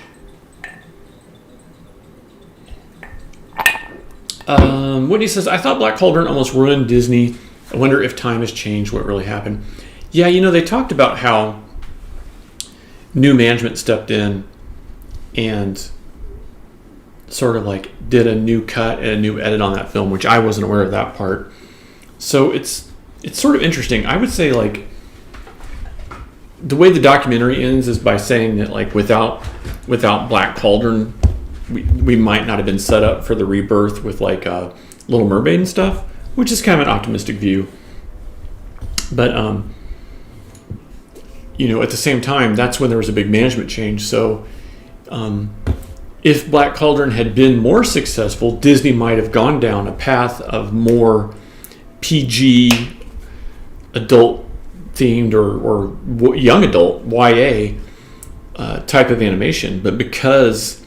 Whitney says, I thought Black Cauldron almost ruined Disney. I wonder if time has changed what really happened. Yeah, you know, they talked about how new management stepped in and sort of like did a new cut and a new edit on that film, which I wasn't aware of that part. So it's sort of interesting. I would say, like, the way the documentary ends is by saying that, like, without Black Cauldron, we might not have been set up for the rebirth with, like, Little Mermaid and stuff, which is kind of an optimistic view. But you know, at the same time, that's when there was a big management change. So if Black Cauldron had been more successful, Disney might have gone down a path of more PG, adult themed or young adult YA type of animation. But because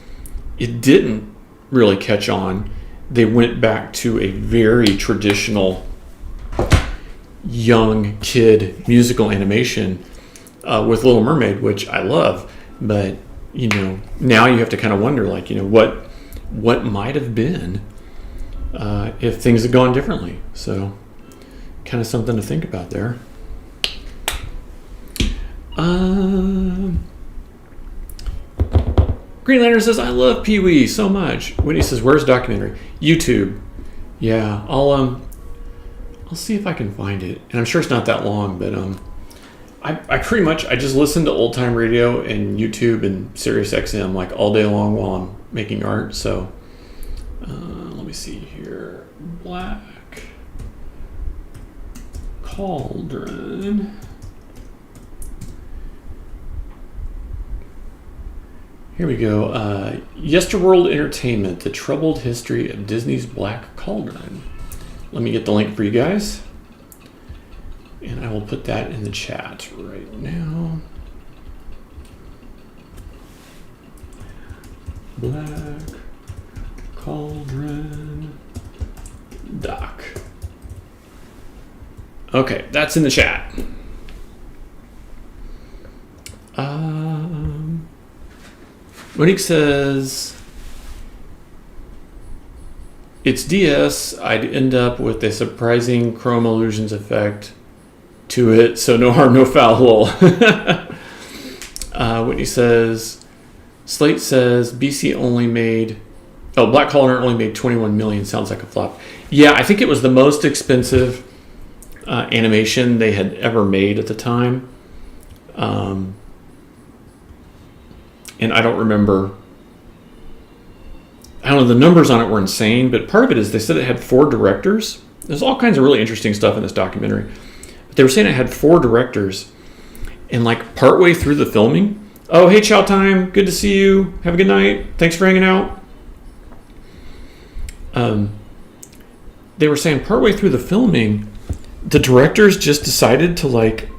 it didn't really catch on, they went back to a very traditional young kid musical animation with Little Mermaid, which I love. But, you know, now you have to kind of wonder, like, you know, what might have been if things had gone differently. So kind of something to think about there. Green Lantern says, I love Pee-wee so much. Whitney says, where's the documentary? YouTube. Yeah, I'll see if I can find it. And I'm sure it's not that long, but I pretty much, I just listen to old time radio and YouTube and Sirius XM like all day long while I'm making art. So let me see here. Black Cauldron. Here we go. Yesterworld Entertainment, the troubled history of Disney's Black Cauldron. Let me get the link for you guys. And I will put that in the chat right now. Black Cauldron doc. Okay, that's in the chat. Monique says, it's DS. I'd end up with a surprising chrome illusions effect to it, so no harm, no foul. Lol. Whitney says, Slate says Black Cauldron only made 21 million. Sounds like a flop. Yeah, I think it was the most expensive animation they had ever made at the time. And I don't remember, the numbers on it were insane, but part of it is they said it had 4 directors. There's all kinds of really interesting stuff in this documentary. But they were saying it had 4 directors, and like partway through the filming, oh, hey, Chow Time, good to see you. Have a good night. Thanks for hanging out. They were saying partway through the filming, the directors just decided to like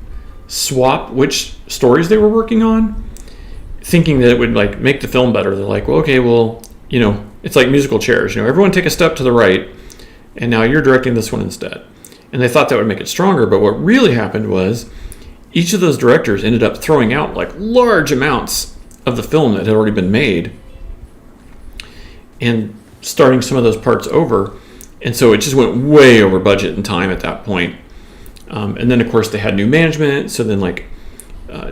swap which stories they were working on, thinking that it would like make the film better. They're like, well, okay, well, you know, it's like musical chairs. You know, everyone take a step to the right, and now you're directing this one instead. And they thought that would make it stronger, but what really happened was each of those directors ended up throwing out like large amounts of the film that had already been made and starting some of those parts over. And so it just went way over budget and time at that point. And then, of course, they had new management. So then, like,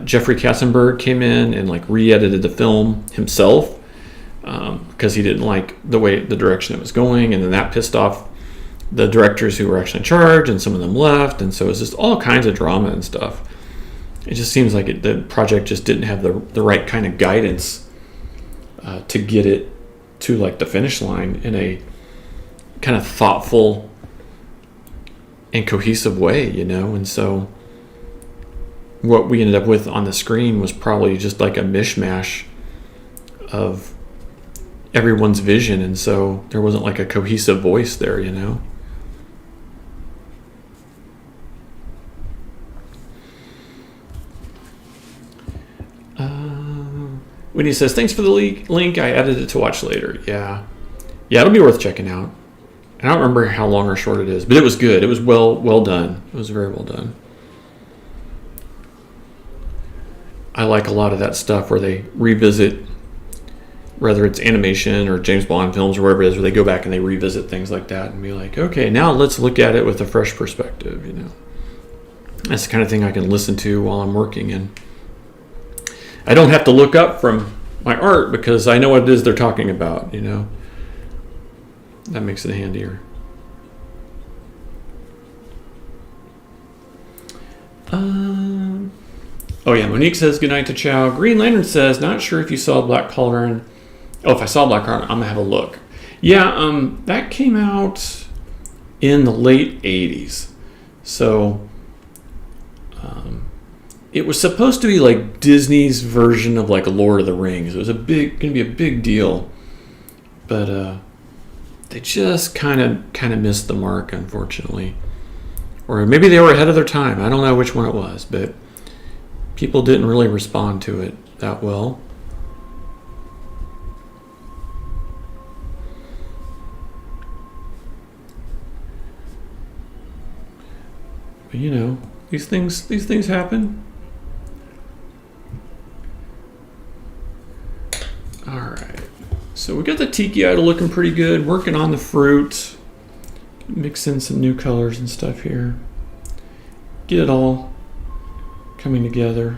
Jeffrey Katzenberg came in and, like, re-edited the film himself because he didn't like the direction it was going. And then that pissed off the directors who were actually in charge, and some of them left. And so it was just all kinds of drama and stuff. It just seems like the project just didn't have the right kind of guidance to get it to like the finish line in a kind of thoughtful and cohesive way, you know. And so what we ended up with on the screen was probably just like a mishmash of everyone's vision, and so there wasn't like a cohesive voice there, you know. When he says, thanks for the link, I added it to watch later. Yeah, it'll be worth checking out. I don't remember how long or short it is, but it was good. It was well done. It was very well done. I like a lot of that stuff where they revisit, whether it's animation or James Bond films or whatever it is, where they go back and they revisit things like that and be like, okay, now let's look at it with a fresh perspective, you know. That's the kind of thing I can listen to while I'm working, and I don't have to look up from my art because I know what it is they're talking about, you know. That makes it handier. Oh yeah, Monique says goodnight to Chow. Green Lantern says, not sure if you saw Black Cauldron. Oh, if I saw Black Cauldron, I'm gonna have a look. Yeah, that came out in the late 80s. So it was supposed to be like Disney's version of like Lord of the Rings. It was gonna be a big deal. But they just kind of missed the mark, unfortunately. Or maybe they were ahead of their time. I don't know which one it was, but people didn't really respond to it that well. But you know, these things happen. All right. So we got the Tiki idol looking pretty good. Working on the fruit. Mix in some new colors and stuff here. Get it all coming together.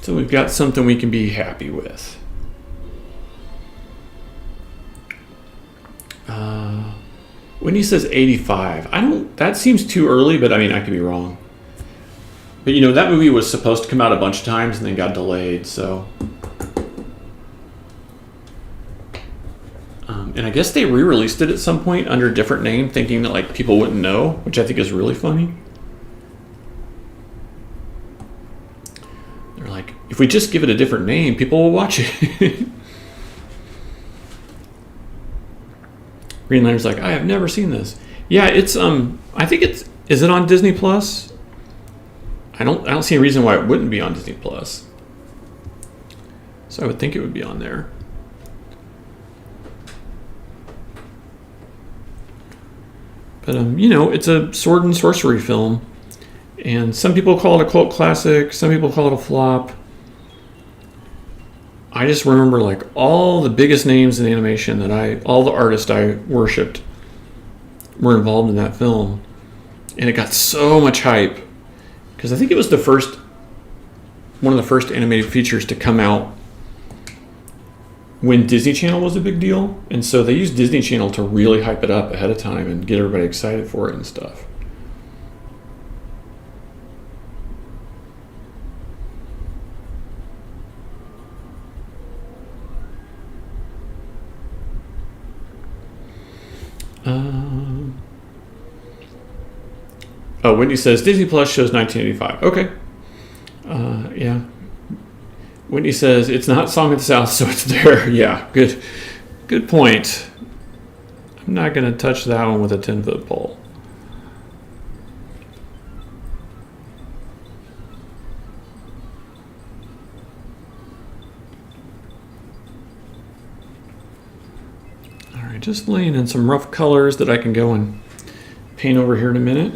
So we've got something we can be happy with. When he says 85, that seems too early, but I mean, I could be wrong. But you know, that movie was supposed to come out a bunch of times and then got delayed, so. And I guess they re-released it at some point under a different name, thinking that like people wouldn't know, which I think is really funny. They're like, if we just give it a different name, people will watch it. Green Lantern's like, I have never seen this. Yeah, it's I think is it on Disney Plus? I don't see a reason why it wouldn't be on Disney Plus. So I would think it would be on there. But you know, it's a sword and sorcery film, and some people call it a cult classic, some people call it a flop. I just remember like all the biggest names in animation all the artists I worshipped were involved in that film, and it got so much hype because I think it was one of the first animated features to come out when Disney Channel was a big deal, and so they used Disney Channel to really hype it up ahead of time and get everybody excited for it and stuff. Whitney says Disney Plus shows 1985. Okay. Yeah. Whitney says it's not Song of the South, so it's there. Yeah, good point. I'm not going to touch that one with a 10-foot pole. All right, just laying in some rough colors that I can go and paint over here in a minute.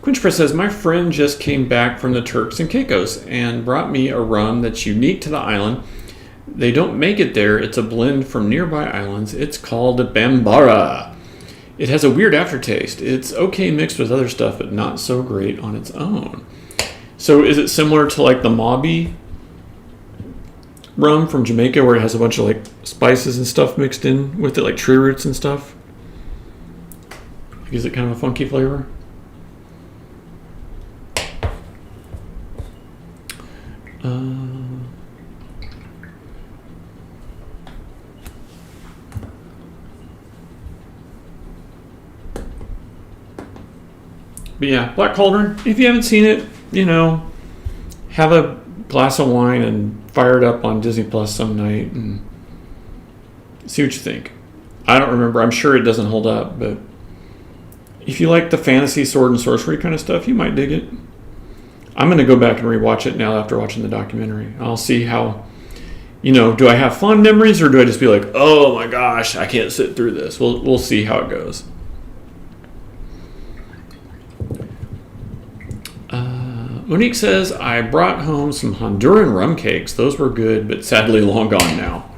Quinchpress says, my friend just came back from the Turks and Caicos and brought me a rum that's unique to the island. They don't make it there. It's a blend from nearby islands. It's called Bambara. It has a weird aftertaste. It's okay mixed with other stuff, but not so great on its own. So is it similar to like the Mauby rum from Jamaica where it has a bunch of like spices and stuff mixed in with it, like tree roots and stuff? Gives it kind of a funky flavor. But yeah, Black Cauldron, if you haven't seen it, have a glass of wine and fire it up on Disney Plus some night and see what you think. I don't remember. I'm sure it doesn't hold up, but if you like the fantasy sword and sorcery kind of stuff, you might dig it. I'm going to go back and rewatch it now after watching the documentary. I'll see how, do I have fond memories or do I just be like, oh my gosh, I can't sit through this. We'll see how it goes. Monique says, I brought home some Honduran rum cakes. Those were good, but sadly long gone now.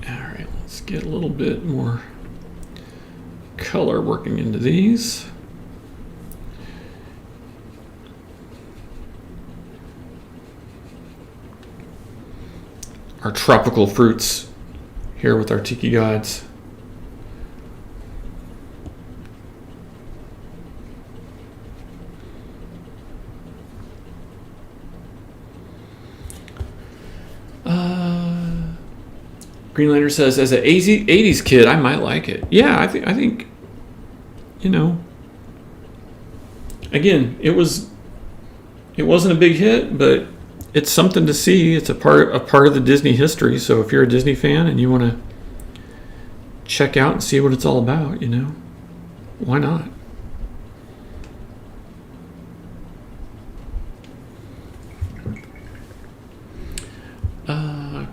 All right, let's get a little bit more color working into these. Our tropical fruits here with our Tiki gods. Greenlander says, as an 80s kid, I might like it. Yeah, I think, again, it wasn't a big hit, but it's something to see. It's a part of the Disney history. So if you're a Disney fan and you want to check out and see what it's all about, why not?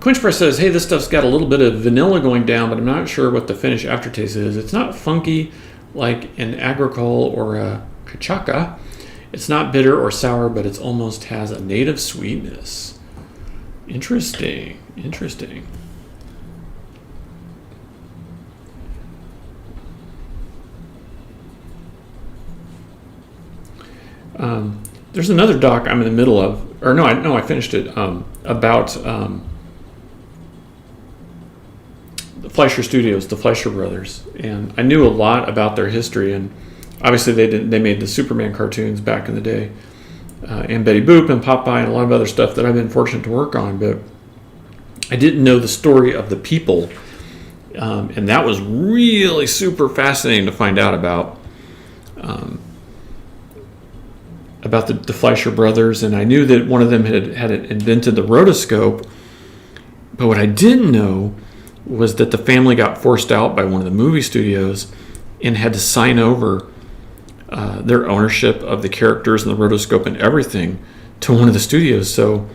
Quench Press says, hey, this stuff's got a little bit of vanilla going down, but I'm not sure what the finish aftertaste is. It's not funky like an agricole or a cachaca. It's not bitter or sour, but it almost has a native sweetness. Interesting. There's another doc I'm in the middle of, or no, I finished it, about the Fleischer Studios, the Fleischer brothers, and I knew a lot about their history. And obviously, they made the Superman cartoons back in the day, and Betty Boop and Popeye and a lot of other stuff that I've been fortunate to work on. But I didn't know the story of the people, and that was really super fascinating to find out about the Fleischer brothers. And I knew that one of them had invented the rotoscope, but what I didn't know was that the family got forced out by one of the movie studios and had to sign over their ownership of the characters and the rotoscope and everything to one of the studios. So,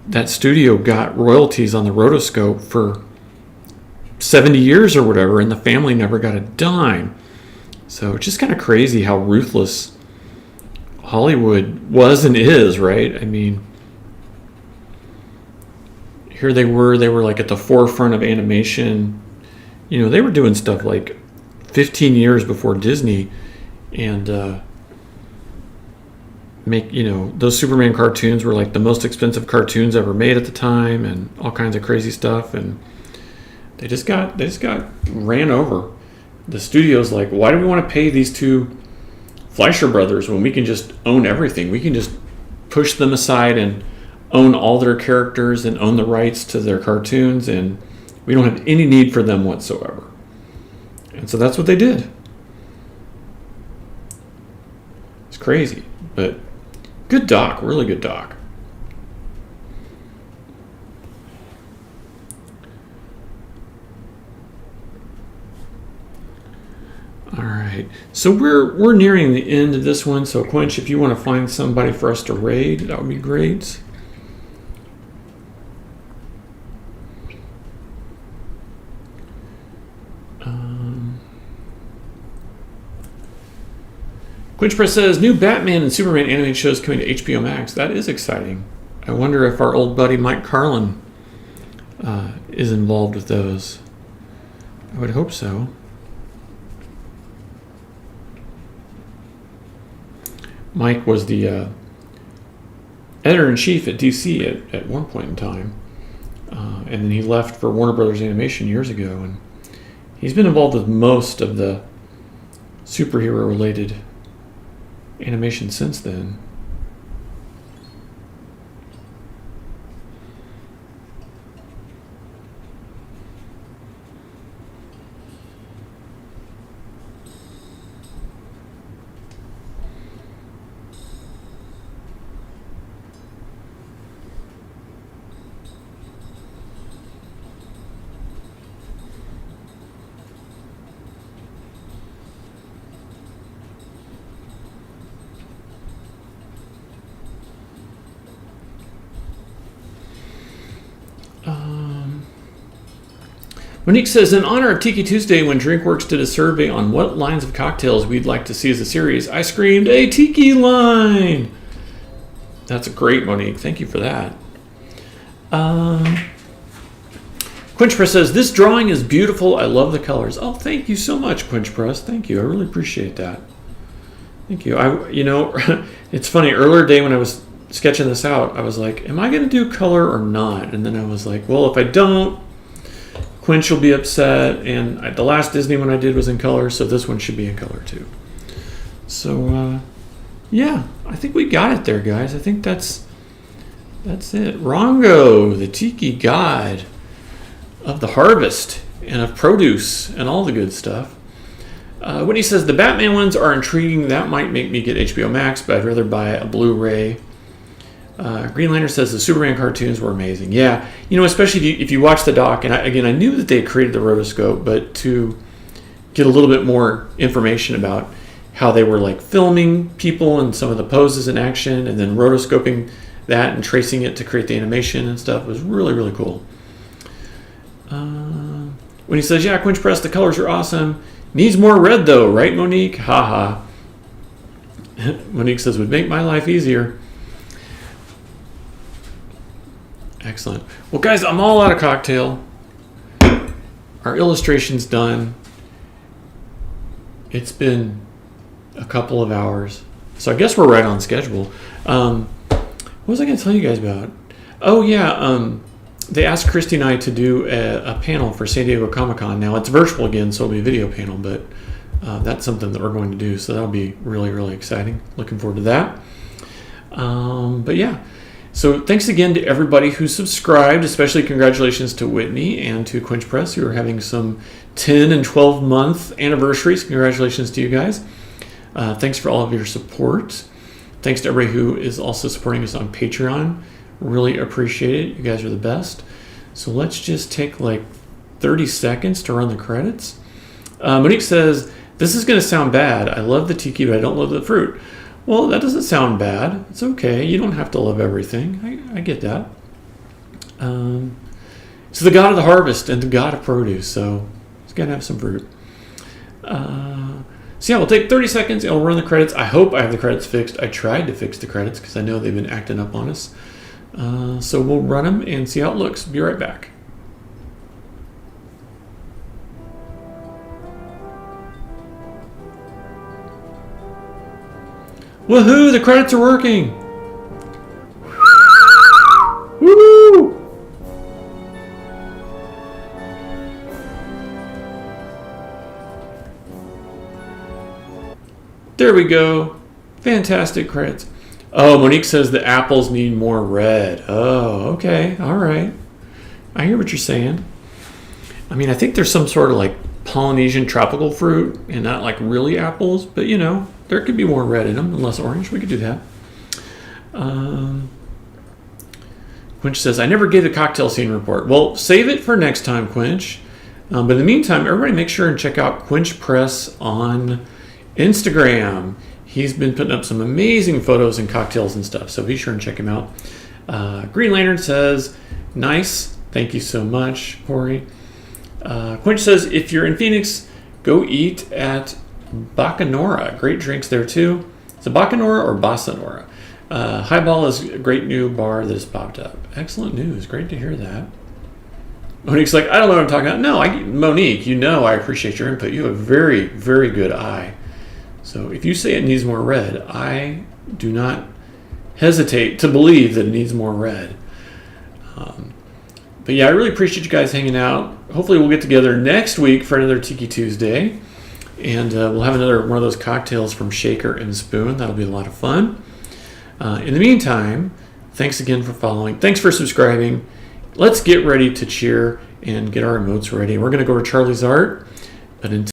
that studio got royalties on the rotoscope for 70 years or whatever, and the family never got a dime. So it's just kind of crazy how ruthless Hollywood was and is, right? I mean, here they were like at the forefront of animation. They were doing stuff like 15 years before Disney, and those Superman cartoons were like the most expensive cartoons ever made at the time, and all kinds of crazy stuff. And they just got ran over. The studio's like, why do we want to pay these two Fleischer brothers when we can just own everything? We can just push them aside and own all their characters and own the rights to their cartoons, and we don't have any need for them whatsoever. And so that's what they did. It's crazy, but good doc, really good doc. All right, so we're nearing the end of this one. So Quench, if you want to find somebody for us to raid, that would be great. Quench Press says, new Batman and Superman animated shows coming to HBO Max. That is exciting. I wonder if our old buddy Mike Carlin is involved with those. I would hope so. Mike was the editor-in-chief at DC at one point in time. And then he left for Warner Brothers Animation years ago. And he's been involved with most of the superhero-related animation since then. Monique says, in honor of Tiki Tuesday, when DrinkWorks did a survey on what lines of cocktails we'd like to see as a series, I screamed, a Tiki line! That's great, Monique. Thank you for that. Quinch Press says, this drawing is beautiful. I love the colors. Oh, thank you so much, Quinch Press. Thank you. I really appreciate that. Thank you. It's funny. Earlier today when I was sketching this out, I was like, am I going to do color or not? And then I was like, well, if I don't, Quinch will be upset, and the last Disney one I did was in color, so this one should be in color too. So, yeah, I think we got it there, guys. I think that's it. Rongo, the Tiki god of the harvest and of produce and all the good stuff. Whitney says, the Batman ones are intriguing. That might make me get HBO Max, but I'd rather buy a Blu-ray. Green Lantern says the Superman cartoons were amazing. Yeah, especially if you watch the doc, and I knew that they created the rotoscope, but to get a little bit more information about how they were like filming people and some of the poses in action, and then rotoscoping that and tracing it to create the animation and stuff was really, really cool. When he says, yeah, Quinch Press, the colors are awesome. Needs more red though, right, Monique? Haha. Monique says, would make my life easier. Excellent. Well, guys, I'm all out of cocktail. Our illustration's done. It's been a couple of hours. So I guess we're right on schedule. What was I going to tell you guys about? Oh, yeah. They asked Christy and I to do a panel for San Diego Comic-Con. Now, it's virtual again, so it'll be a video panel, but that's something that we're going to do. So that'll be really, really exciting. Looking forward to that. But yeah. So thanks again to everybody who subscribed, especially congratulations to Whitney and to Quinch Press, who are having some 10 and 12 month anniversaries. Congratulations to you guys. Thanks for all of your support. Thanks to everybody who is also supporting us on Patreon. Really appreciate it. You guys are the best. So let's just take like 30 seconds to run the credits. Monique says, this is going to sound bad. I love the Tiki, but I don't love the fruit. Well, that doesn't sound bad. It's okay. You don't have to love everything. I get that. It's the god of the harvest and the god of produce, so it's got to have some fruit. So yeah, we'll take 30 seconds and we'll run the credits. I hope I have the credits fixed. I tried to fix the credits because I know they've been acting up on us. So we'll run them and see how it looks. Be right back. Woohoo! The credits are working! Woo! There we go. Fantastic credits. Oh, Monique says the apples need more red. Oh, okay. All right. I hear what you're saying. I mean, I think there's some sort of like Polynesian tropical fruit and not like really apples, but there could be more red in them and less orange. We could do that. Quinch says, I never gave the cocktail scene report. Well, save it for next time, Quinch. But in the meantime, everybody make sure and check out Quinch Press on Instagram. He's been putting up some amazing photos and cocktails and stuff, so be sure and check him out. Green Lantern says, nice. Thank you so much, Corey. Quinch says, if you're in Phoenix, go eat at Bacanora. Great drinks there too. Is it Bacanora or Basanora? Highball is a great new bar that has popped up. Excellent news. Great to hear that. Monique's like, I don't know what I'm talking about. No, Monique, I appreciate your input. You have a very, very good eye. So if you say it needs more red, I do not hesitate to believe that it needs more red. But yeah, I really appreciate you guys hanging out. Hopefully we'll get together next week for another Tiki Tuesday. And we'll have another one of those cocktails from Shaker and Spoon. That'll be a lot of fun. In the meantime, thanks again for following. Thanks for subscribing. Let's get ready to cheer and get our emotes ready. We're going to go to Charlie's Art. But until